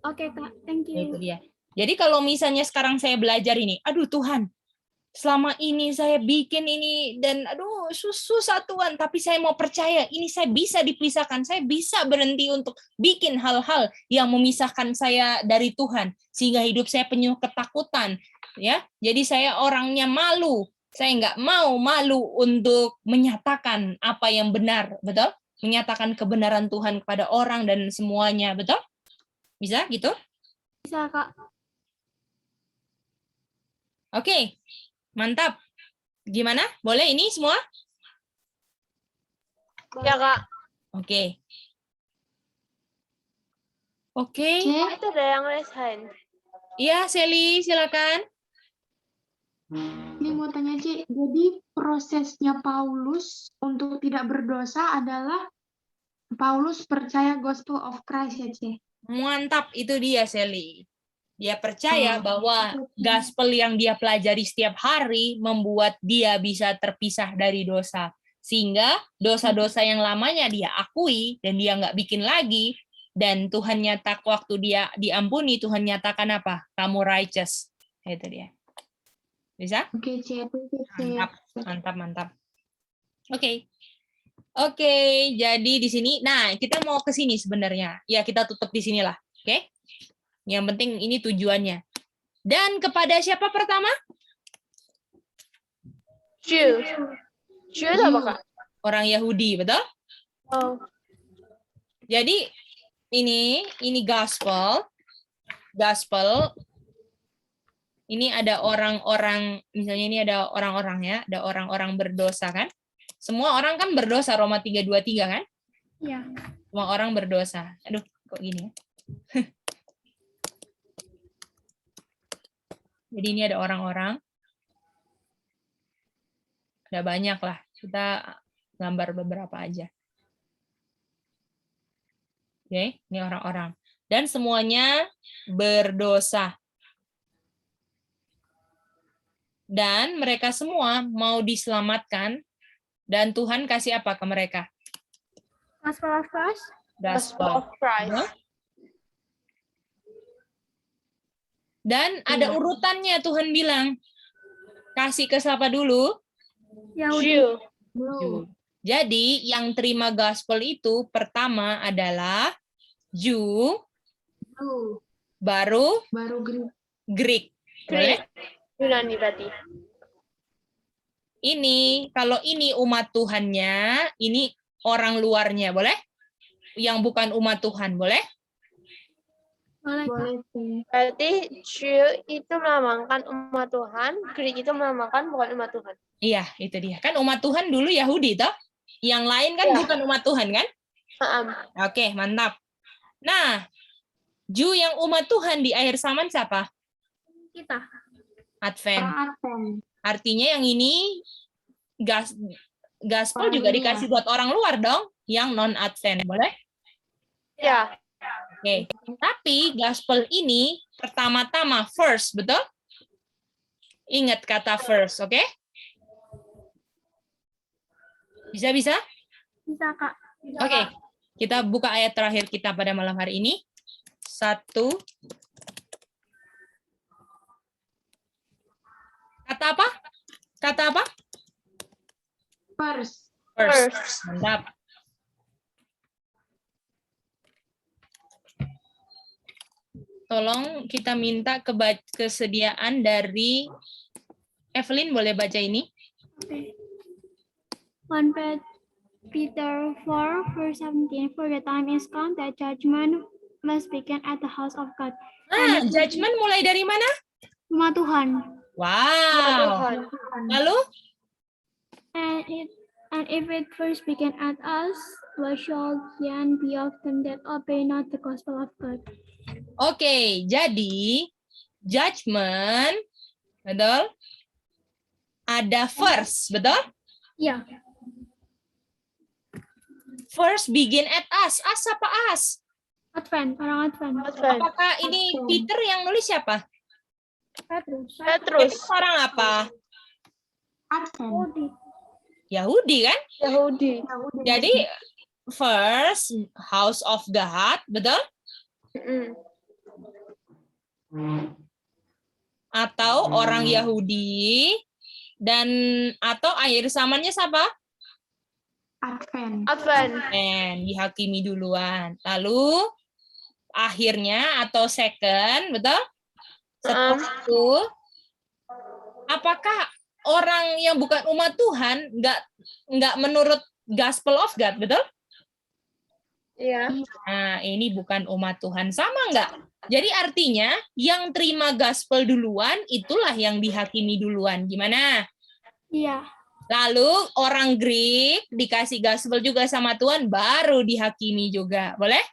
Oke Kak, thank you. Itu dia. Jadi kalau misalnya sekarang saya belajar ini, aduh Tuhan, selama ini saya bikin ini dan aduh susah Tuhan, tapi saya mau percaya ini saya bisa dipisahkan, saya bisa berhenti untuk bikin hal-hal yang memisahkan saya dari Tuhan sehingga hidup saya penuh ketakutan ya. Jadi saya orangnya malu, saya nggak mau malu untuk menyatakan apa yang benar, betul? Menyatakan kebenaran Tuhan kepada orang dan semuanya, betul? Bisa gitu? Bisa Kak. Oke. Mantap. Gimana? Boleh ini semua? Ya, Kak. Oke. Itu ada yang raise hand. Iya, Sally, silakan. Ini mau tanya, Ci. Jadi prosesnya Paulus untuk tidak berdosa adalah Paulus percaya Gospel of Christ ya, Ci? Mantap, itu dia, Sally. Dia percaya bahwa gospel yang dia pelajari setiap hari membuat dia bisa terpisah dari dosa. Sehingga dosa-dosa yang lamanya dia akui dan dia nggak bikin lagi. Dan Tuhan nyata waktu dia diampuni, Tuhan nyatakan apa? Kamu righteous. Itu dia. Bisa? Oke, Ci. Mantap. Oke, jadi di sini, nah kita mau ke sini sebenarnya. Ya kita tutup di sinilah. Oke? Yang penting ini tujuannya. Dan kepada siapa pertama? Jew itu apa, Kak? Orang Yahudi, betul? Oh. Jadi ini gospel. Ini ada orang-orang, misalnya ini ada orang-orang ya, ada orang-orang berdosa kan? Semua orang kan berdosa, Roma 3:23 kan? Iya. Semua orang berdosa. Aduh, kok gini ya? Jadi ini ada orang-orang. Ada banyak lah. Kita gambar beberapa aja. Oke, ini orang-orang. Dan semuanya berdosa. Dan mereka semua mau diselamatkan. Dan Tuhan kasih apa ke mereka? Gospel of Christ. Gospel. Of Christ. Dan ada urutannya, Tuhan bilang. Kasih ke siapa dulu? Jew. Jew. Jadi yang terima gospel itu pertama adalah Jew, baru Greek. Boleh? Yunani berarti. Ini, kalau ini umat Tuhannya, ini orang luarnya, boleh? Yang bukan umat Tuhan, boleh? Boleh, Kak. Berarti Jew itu melambangkan umat Tuhan, Greek itu melambangkan bukan umat Tuhan. Iya, itu dia. Kan umat Tuhan dulu Yahudi, toh? Yang lain kan Iya. bukan umat Tuhan, kan? Oke, mantap. Nah, Jew yang umat Tuhan di akhir zaman siapa? Kita. Advent. Artinya yang ini gospel juga dikasih buat orang luar dong, yang non-Advent, boleh? Ya. Oke. Tapi gospel ini pertama-tama first, betul? Ingat kata first, oke? Bisa? Bisa, Kak. Oke. Kita buka ayat terakhir kita pada malam hari ini. 1. Kata apa? Kata apa? First. First. Mantap. Tolong kita minta kesediaan dari Evelyn, boleh baca ini? Okay. 1 Peter 4, verse 17. For the time is come that judgment must begin at the house of God. Judgment mulai dari mana? Umat Tuhan. Wow. Lalu? And if it first begin at us, what shall then be of them that obey not the gospel of God? Oke, jadi judgment, betul? Ada first, betul? Iya. First begin at us. Us apa us? Advent, orang Advent. Apakah ini Peter yang nulis siapa? Petrus. Petrus orang apa? Yahudi kan? Yahudi. Jadi first house of God, betul? Atau orang Yahudi dan atau akhir zamannya siapa? Advent. Dihakimi duluan. Lalu akhirnya atau second, betul? Setelah itu, apakah orang yang bukan umat Tuhan nggak menurut Gospel of God, betul? Iya. Nah, ini bukan umat Tuhan, sama nggak? Jadi artinya yang terima Gospel duluan itulah yang dihakimi duluan. Gimana? Iya. Lalu orang Greek dikasih Gospel juga sama Tuhan, baru dihakimi juga, boleh?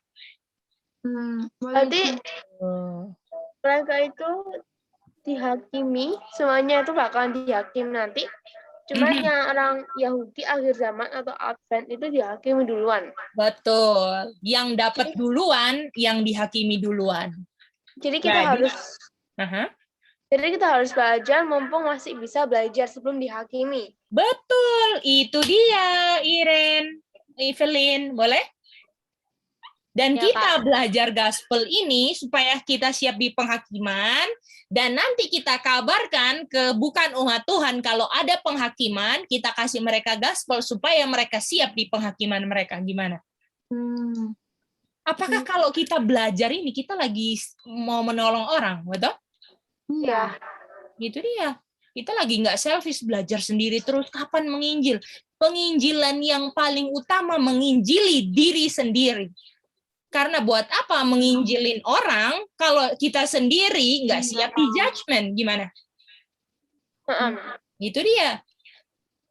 Berarti mereka itu dihakimi, semuanya itu bakalan dihakimi nanti. Cuma yang orang Yahudi akhir zaman atau Advent itu dihakimi duluan. Betul. Yang dapat duluan, yang dihakimi duluan. Jadi kita harus belajar mumpung masih bisa belajar sebelum dihakimi. Betul, itu dia, Evelyn, boleh? Dan Ya, kita Kak. belajar gospel ini supaya kita siap di penghakiman, dan nanti kita kabarkan ke bukan umat Tuhan kalau ada penghakiman, kita kasih mereka gospel supaya mereka siap di penghakiman mereka. Gimana? Apakah kalau kita belajar ini, kita lagi mau menolong orang, betul? Iya. Gitu dia. Kita lagi nggak selfish, belajar sendiri terus. Kapan menginjil? Penginjilan yang paling utama menginjili diri sendiri. Karena buat apa menginjilin orang kalau kita sendiri nggak siap di judgment? Gimana? Itu dia.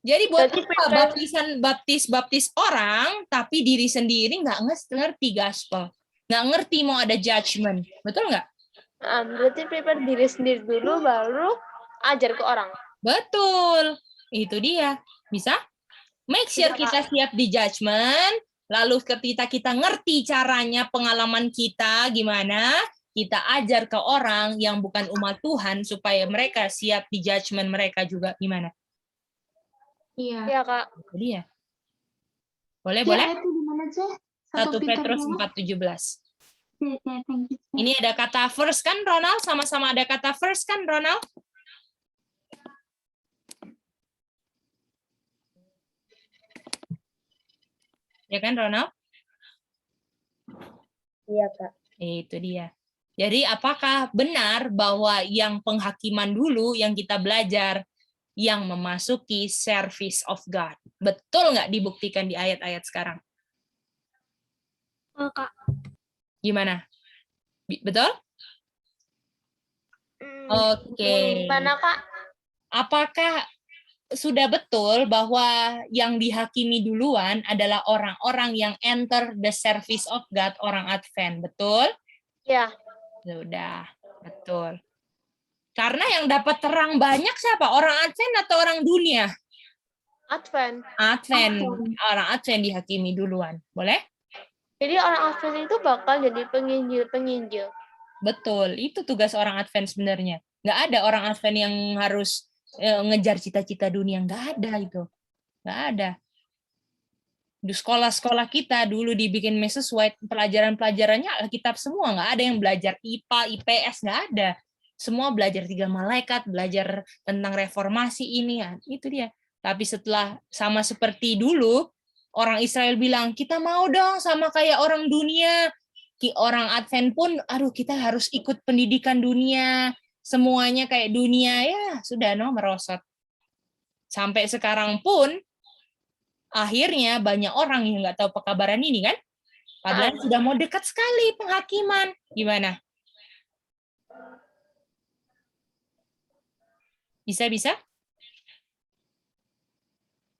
Jadi buat apa baptis orang, tapi diri sendiri nggak ngerti gospel. Nggak ngerti mau ada judgment. Betul nggak? Berarti prepare diri sendiri dulu, baru ajar ke orang. Betul. Itu dia. Bisa? Make sure kita siap di judgment. Lalu ketika kita ngerti caranya, pengalaman kita gimana, kita ajar ke orang yang bukan umat Tuhan supaya mereka siap di judgment mereka juga. Gimana? Iya. Iya, Kak. Jadi ya. Boleh, Ya, boleh? itu di mana, Ceh? 1 Petrus 4:17. Thank you. Ini ada kata first kan, Ronald? Sama-sama ada kata first kan, Ronald? Ya kan, Ronald? Iya, Kak. Itu dia. Jadi apakah benar bahwa yang penghakiman dulu yang kita belajar yang memasuki service of God? Betul nggak dibuktikan di ayat-ayat sekarang? Oh, Kak. Gimana? Betul? Oke. Gimana, Kak? Apakah sudah betul bahwa yang dihakimi duluan adalah orang-orang yang enter the service of God, orang Advent? Betul? Ya, Sudah, betul. Karena yang dapat terang banyak siapa? Orang Advent atau orang dunia? Advent. Advent. Orang Advent dihakimi duluan. Boleh? Jadi orang Advent itu bakal jadi penginjil. Betul. Itu tugas orang Advent sebenarnya. Nggak ada orang Advent yang harus ngejar cita-cita dunia. Nggak ada itu. Nggak ada. Di sekolah-sekolah kita dulu dibikin sesuai pelajaran-pelajarannya Alkitab semua. Nggak ada yang belajar IPA, IPS. Nggak ada. Semua belajar 3 malaikat, belajar tentang reformasi ini. Ya. Itu dia. Tapi setelah sama seperti dulu, orang Israel bilang, kita mau dong sama kayak orang dunia. Orang Advent pun, aduh kita harus ikut pendidikan dunia. Semuanya kayak dunia. Ya sudah merosot. Sampai sekarang pun, akhirnya banyak orang yang nggak tahu pekabaran ini kan. Padahal sudah mau dekat sekali penghakiman. Gimana? Bisa?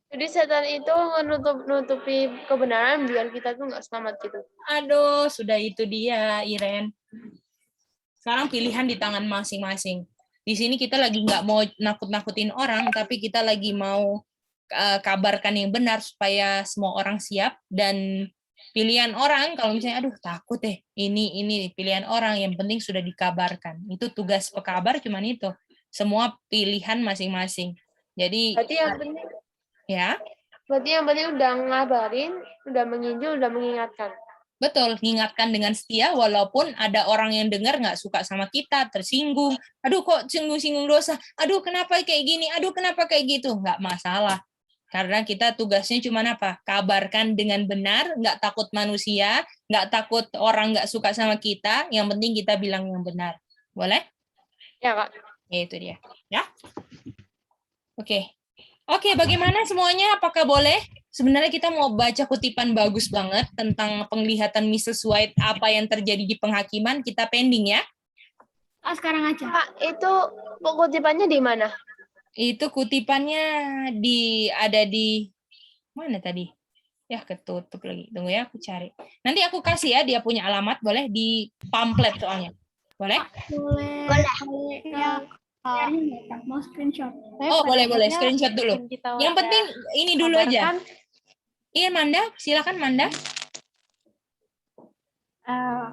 Jadi setan itu menutupi kebenaran biar kita tuh nggak selamat gitu. Aduh, sudah itu dia, Iren. Sekarang pilihan di tangan masing-masing. Di sini kita lagi nggak mau nakut-nakutin orang, tapi kita lagi mau kabarkan yang benar supaya semua orang siap. Dan pilihan orang, kalau misalnya, aduh takut ini pilihan orang, yang penting sudah dikabarkan. Itu tugas pekabar cuman itu. Semua pilihan masing-masing. Jadi, Berarti yang penting ya. Berarti yang penting udah ngabarin, udah menginjil, udah mengingatkan. Betul, mengingatkan dengan setia, walaupun ada orang yang dengar nggak suka sama kita, tersinggung. Aduh, kok singgung-singgung dosa? Aduh, kenapa kayak gini? Aduh, kenapa kayak gitu? Nggak masalah. Karena kita tugasnya cuma apa? Kabarkan dengan benar, nggak takut manusia, nggak takut orang nggak suka sama kita, yang penting kita bilang yang benar. Boleh? Ya, Kak. Itu dia. Ya? Oke. Oke, bagaimana semuanya? Apakah boleh? Sebenarnya kita mau baca kutipan bagus banget tentang penglihatan Mrs. White, apa yang terjadi di penghakiman. Kita pending ya. Sekarang aja. Kak, itu kutipannya di mana? Itu kutipannya ada di mana tadi? Ya, ketutup lagi. Tunggu ya, aku cari. Nanti aku kasih ya, dia punya alamat, boleh? Di pamflet soalnya. Boleh? Boleh. Ya. Mau screenshot. Oh, boleh. Screenshot dulu. Yang penting ini dulu aja. Iya, Manda. Silakan, Manda.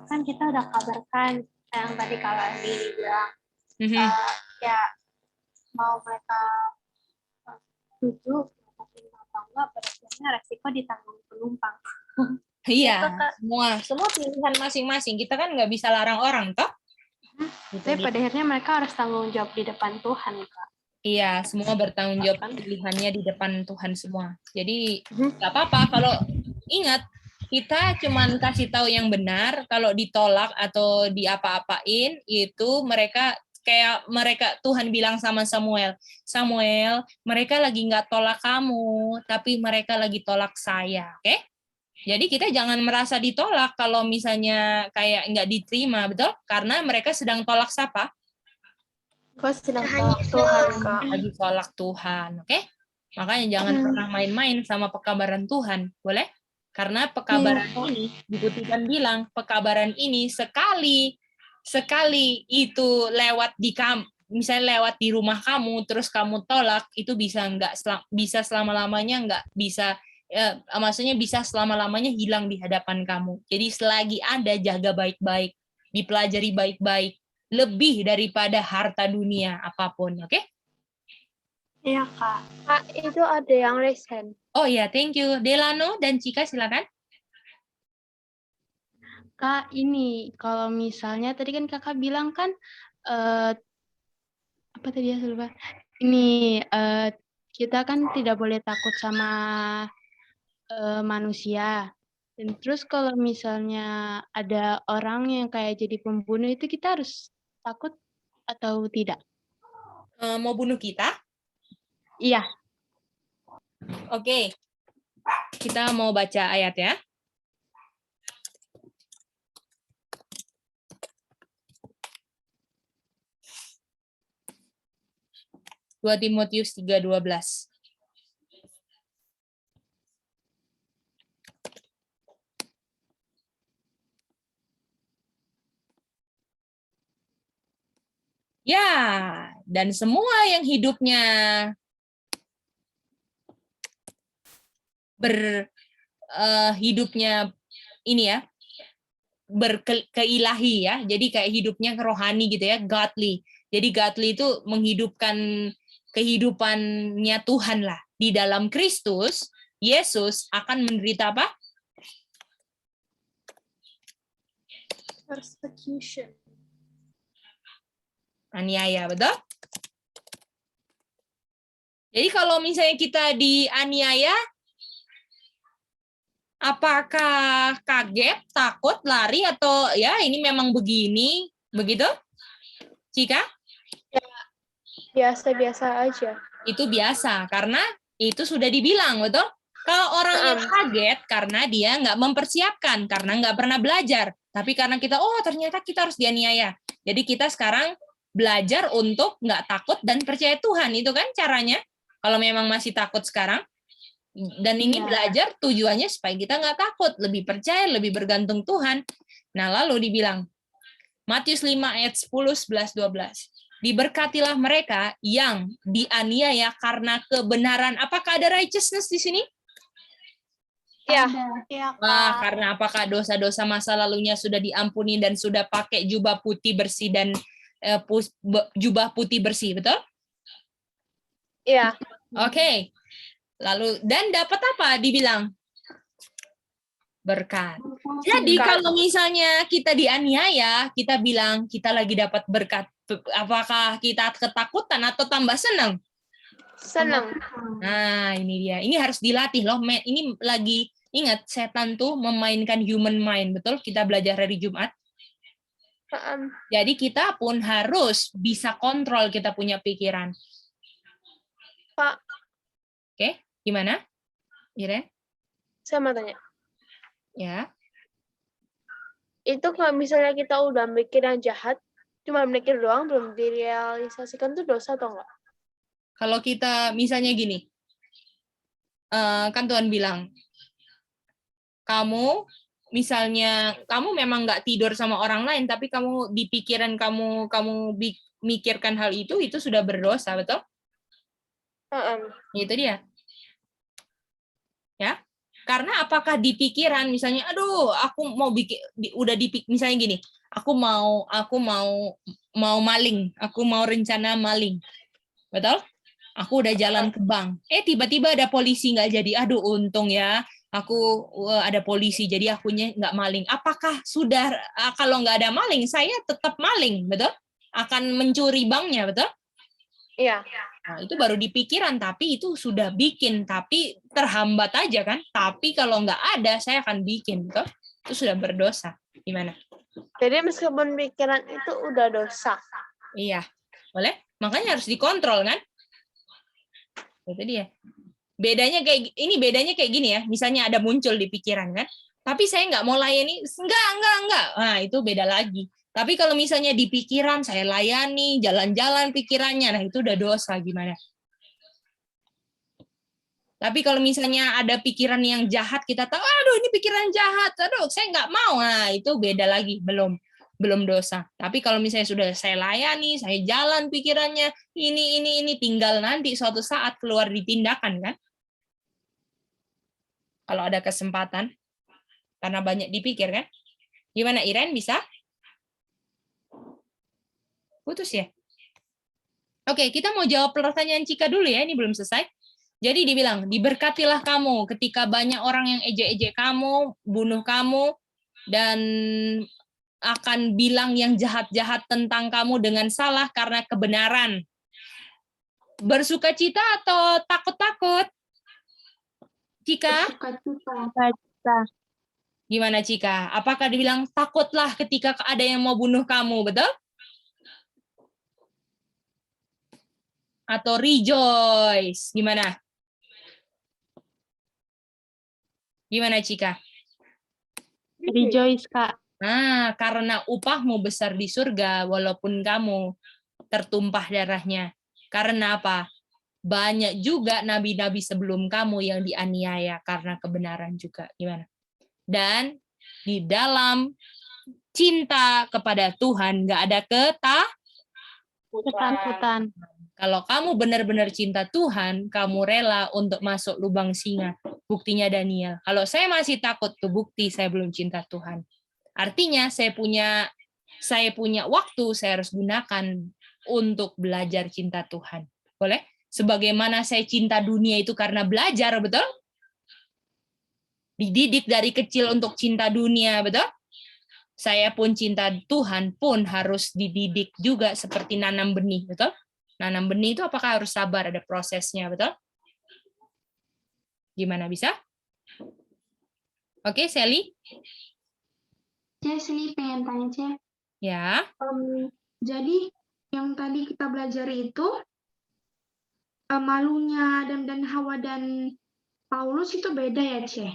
Kan kita udah kabarkan yang tadi Kak Lani bilang. Ya, mau mereka setuju atau enggak, pada resiko ditanggung penumpang. Iya, semua pilihan masing-masing. Kita kan nggak bisa larang orang, toh? Tapi pada akhirnya mereka harus tanggung jawab di depan Tuhan, Kak. Iya, semua bertanggung jawab pilihannya di depan Tuhan semua. Jadi nggak apa-apa kalau ingat kita cuman kasih tahu yang benar. Kalau ditolak atau diapa-apain itu mereka Tuhan bilang sama Samuel, mereka lagi nggak tolak kamu, tapi mereka lagi tolak saya, oke? Jadi kita jangan merasa ditolak kalau misalnya kayak nggak diterima, betul? Karena mereka sedang tolak siapa? Sedang tolak Tuhan, Kak. Lagi tolak Tuhan, oke? Makanya jangan pernah main-main sama pekabaran Tuhan, boleh? Karena pekabaran ini, dikutipan bilang, pekabaran ini sekali itu lewat misalnya lewat di rumah kamu, terus kamu tolak, itu bisa selama-lamanya nggak bisa. Maksudnya bisa selama-lamanya hilang di hadapan kamu. Jadi selagi ada, jaga baik-baik, dipelajari baik-baik, lebih daripada harta dunia apapun, oke? Iya, Kak. Kak, itu ada yang raise hand. Oh ya, thank you. Delano dan Cika, silakan. Kak, ini kalau misalnya tadi kan kakak bilang kan apa tadi ya, saya lupa. Ini kita kan tidak boleh takut sama manusia. Dan terus kalau misalnya ada orang yang kayak jadi pembunuh itu kita harus takut atau tidak? Mau bunuh kita? Iya. Oke. Kita mau baca ayat ya. Dua Timotius 3:12. Ya, dan semua yang hidupnya hidupnya ini ya, berkeilahi ya. Jadi kayak hidupnya rohani gitu ya, godly. Jadi godly itu menghidupkan kehidupannya Tuhan lah. Di dalam Kristus, Yesus akan menderita apa? Persecution. Aniaya, betul? Jadi kalau misalnya kita dianiaya, apakah kaget, takut, lari, atau ya ini memang begini, begitu? Cika? Biasa-biasa aja. Itu biasa, karena itu sudah dibilang, betul? Kalau orang yang kaget karena dia nggak mempersiapkan, karena nggak pernah belajar. Tapi karena kita, oh ternyata kita harus dianiaya. Jadi kita sekarang belajar untuk nggak takut dan percaya Tuhan. Itu kan caranya. Kalau memang masih takut sekarang. Dan ini belajar tujuannya supaya kita nggak takut. Lebih percaya, lebih bergantung Tuhan. Nah lalu dibilang, Matius 5 ayat 10, 11, 12. Diberkatilah mereka yang dianiaya karena kebenaran. Apakah ada righteousness di sini? Ya. Wah, karena apakah dosa-dosa masa lalunya sudah diampuni dan sudah pakai jubah putih bersih dan jubah putih bersih, betul? Iya. Oke. Lalu dan dapat apa dibilang? Berkat. Jadi kalau misalnya kita dianiaya, kita bilang kita lagi dapat berkat. Apakah kita ketakutan atau tambah senang? Senang. Nah, ini dia. Ini harus dilatih loh. Ini lagi ingat setan tuh memainkan human mind, betul? Kita belajar hari Jumat. Jadi kita pun harus bisa kontrol kita punya pikiran. Pak. Oke, gimana? Iren? Saya mau tanya. Ya. Itu kalau misalnya kita udah mikir yang jahat, cuma mikir doang, belum direalisasikan tuh dosa atau enggak? Kalau kita misalnya gini, kan Tuhan bilang, kamu misalnya kamu memang nggak tidur sama orang lain, tapi kamu di pikiran kamu mikirkan hal itu sudah berdosa, betul? Itu dia. Ya, karena apakah di pikiran misalnya, aduh, aku mau bikin, misalnya gini, aku mau maling, aku mau rencana maling, betul? Aku udah jalan ke bank, tiba-tiba ada polisi nggak jadi, aduh untung ya, aku ada polisi jadi akunya nggak maling. Apakah sudah kalau nggak ada maling saya tetap maling, betul? Akan mencuri banknya, betul? Iya. Nah, itu baru di pikiran, tapi itu sudah bikin, tapi terhambat aja kan. Tapi kalau nggak ada saya akan bikin, betul? Itu sudah berdosa. Gimana? Jadi meskipun pikiran itu udah dosa. Iya, boleh. Makanya harus dikontrol kan? Itu dia. Bedanya kayak gini ya. Misalnya ada muncul di pikiran kan. Tapi saya nggak mau layani. Enggak. Nah, itu beda lagi. Tapi kalau misalnya di pikiran saya layani, jalan-jalan pikirannya, nah itu udah dosa gimana? Tapi kalau misalnya ada pikiran yang jahat, kita tahu, aduh ini pikiran jahat, aduh saya nggak mau, nah itu beda lagi, belum dosa. Tapi kalau misalnya sudah saya layani, saya jalan pikirannya, ini, tinggal nanti suatu saat keluar ditindakan kan? Kalau ada kesempatan, karena banyak dipikir kan? Gimana Iren, bisa? Putus ya? Oke, kita mau jawab pertanyaan Cika dulu ya, ini belum selesai. Jadi dibilang, diberkatilah kamu ketika banyak orang yang ejek-ejek kamu, bunuh kamu, dan akan bilang yang jahat-jahat tentang kamu dengan salah karena kebenaran. Bersukacita atau takut-takut? Cika? Sukacita. Gimana Cika? Apakah dibilang takutlah ketika ada yang mau bunuh kamu, betul? Atau rejoice? Gimana? Gimana Cika? Rejoice, Kak. Nah, karena upahmu besar di surga, walaupun kamu tertumpah darahnya. Karena apa? Banyak juga nabi-nabi sebelum kamu yang dianiaya karena kebenaran juga. Gimana? Dan di dalam cinta kepada Tuhan nggak ada Ketakutan. Kalau kamu benar-benar cinta Tuhan, kamu rela untuk masuk lubang singa. Buktinya Daniel. Kalau saya masih takut, tuh bukti saya belum cinta Tuhan. Artinya saya punya waktu, saya harus gunakan untuk belajar cinta Tuhan. Boleh? Sebagaimana saya cinta dunia itu karena belajar, betul? Dididik dari kecil untuk cinta dunia, betul? Saya pun cinta Tuhan pun harus dididik juga seperti nanam benih, betul? Nanam benih itu apakah harus sabar, ada prosesnya, betul? Gimana bisa? Oke, Sally? Sally pengen tanya, Ce. Ya. Jadi yang tadi kita belajar itu malunya Adam dan Hawa dan Paulus itu beda ya, Ce?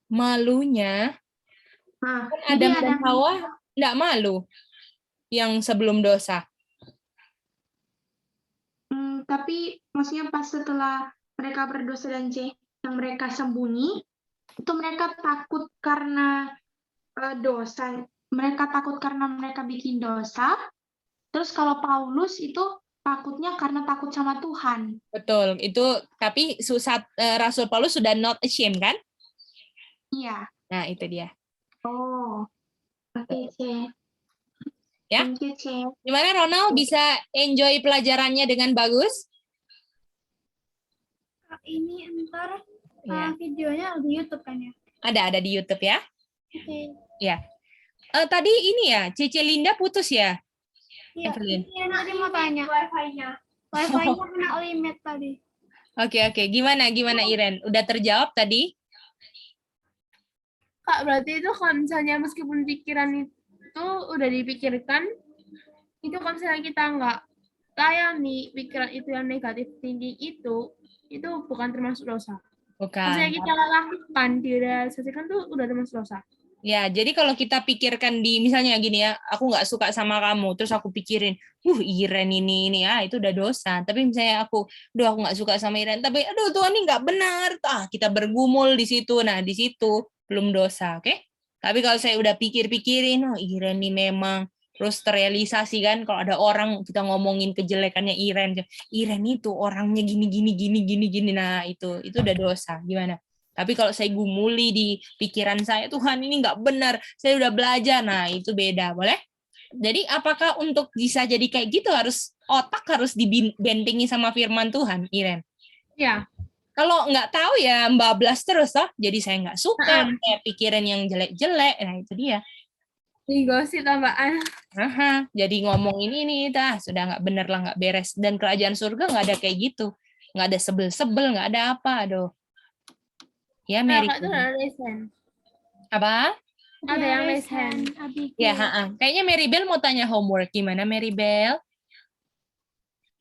Malunya Nah, Adam dan Hawa enggak malu yang sebelum dosa. Tapi maksudnya pas setelah mereka berdosa dan yang mereka sembunyi, itu mereka takut karena dosa. Mereka takut karena mereka bikin dosa. Terus kalau Paulus itu takutnya karena takut sama Tuhan. Betul, itu tapi Rasul Paulus sudah not ashamed kan? Iya. Nah, itu dia. Oh, oke, Ce. Ya. Thank you, Ce. Gimana Ronald bisa enjoy pelajarannya dengan bagus? Ini ntar Ya. videonya di YouTube kan ya? Ada di YouTube ya. Oke. Ya. Tadi ini ya, Cece Linda putus ya? Iya, Evelyn. ini tadi mau tanya. Wifi-nya kena limit tadi. Oke. Gimana Iren? Udah terjawab tadi? Kak, berarti itu kalau misalnya meskipun pikiran itu udah dipikirkan, itu kalau misalnya kita nggak layani pikiran itu yang negatif thinking itu bukan termasuk dosa. Bukan. Maksudnya kita lakukan, direalisasikan tuh udah termasuk dosa. Ya, jadi kalau kita pikirkan misalnya gini ya, aku nggak suka sama kamu, terus aku pikirin, Iren ini ya, itu udah dosa. Tapi misalnya aku nggak suka sama Iren, tapi Tuhan ini nggak benar, kita bergumul di situ, nah di situ belum dosa, oke? Tapi kalau saya udah pikirin, Iren ini memang, terus terrealisasi kan, kalau ada orang kita ngomongin kejelekannya Iren itu orangnya gini, nah itu udah dosa, gimana? Tapi kalau saya gumuli di pikiran saya, Tuhan ini nggak benar, saya udah belajar, nah itu beda, boleh? Jadi apakah untuk bisa jadi kayak gitu otak harus dibentengi sama firman Tuhan, Iren? Ya. Kalau nggak tahu ya bablas terus toh, jadi saya nggak suka, kayak pikiran yang jelek-jelek, nah itu dia. Gosip tambahan. Jadi ngomong ini sudah nggak bener lah, nggak beres. Dan kerajaan surga nggak ada kayak gitu, nggak ada sebel-sebel, nggak ada apa, aduh. Ya, Mary. Ada lesen. Apa? Ada yang lesen. Ya, kayaknya Mary Bell mau tanya homework. Gimana, Mary Bell?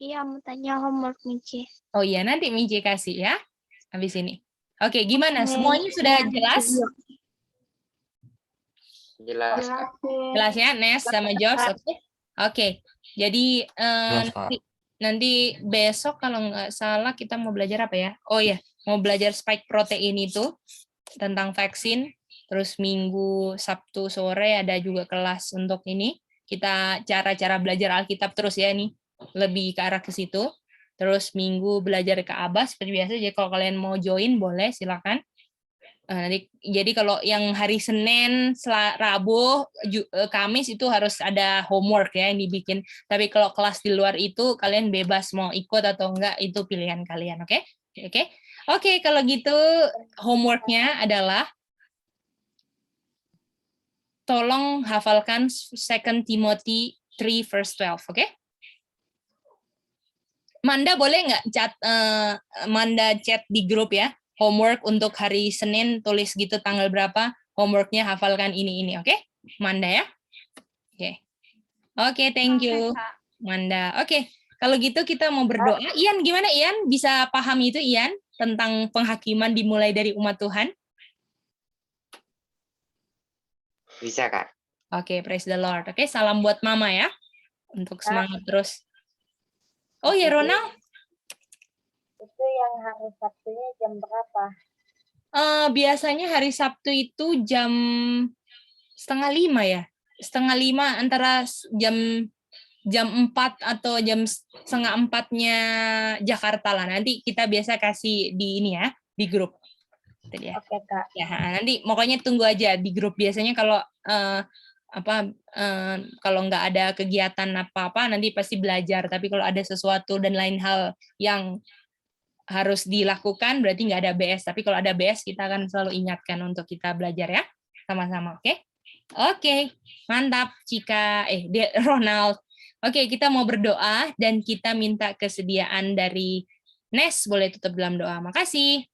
Iya, mau tanya homework, Mici. Oh iya, nanti Mici kasih ya, habis ini. Oke, gimana? Semuanya sudah jelas? Jelas. Jelas ya, Nes sama Josh, oke. Jadi nanti besok kalau nggak salah kita mau belajar apa ya? Oh ya, mau belajar spike protein itu tentang vaksin. Terus Minggu Sabtu sore ada juga kelas untuk ini. Kita cara-cara belajar Alkitab terus ya nih, lebih ke arah ke situ. Terus Minggu belajar ke Abbas seperti biasa. Jadi kalau kalian mau join boleh, silakan. Nanti jadi kalau yang hari Senin, Rabu, Kamis itu harus ada homework ya yang dibikin. Tapi kalau kelas di luar itu kalian bebas mau ikut atau enggak, itu pilihan kalian, oke? Oke, kalau gitu homeworknya adalah tolong hafalkan 2 Timothy 3 verse 12, oke? Manda boleh nggak Manda chat di grup ya? Homework untuk hari Senin, tulis gitu tanggal berapa, homeworknya hafalkan ini, oke? Manda ya? Oke. Oke, thank you, Manda. Oke, kalau gitu kita mau berdoa. Ian, gimana Ian? Bisa paham itu Ian? Tentang penghakiman dimulai dari umat Tuhan? Bisa, Kak. Oke, praise the Lord. Oke, salam buat Mama ya. Untuk semangat terus. Oh ya, Ronald? Itu yang hari Sabtunya jam berapa? Biasanya hari Sabtu itu jam 4:30 ya. 4:30 antara jam 4 atau jam 3:30-nya Jakarta lah. Nanti kita biasa kasih di ini ya, di grup. Itu dia. Oke, Kak. Ya, nanti pokoknya tunggu aja di grup. Biasanya kalau kalau nggak ada kegiatan apa-apa nanti pasti belajar. Tapi kalau ada sesuatu dan lain hal yang harus dilakukan berarti nggak ada BS. Tapi kalau ada BS kita akan selalu ingatkan untuk kita belajar ya sama-sama. Oke, mantap Cika, Ronald. Oke, kita mau berdoa dan kita minta kesediaan dari Nes, boleh tutup dalam doa. Makasih.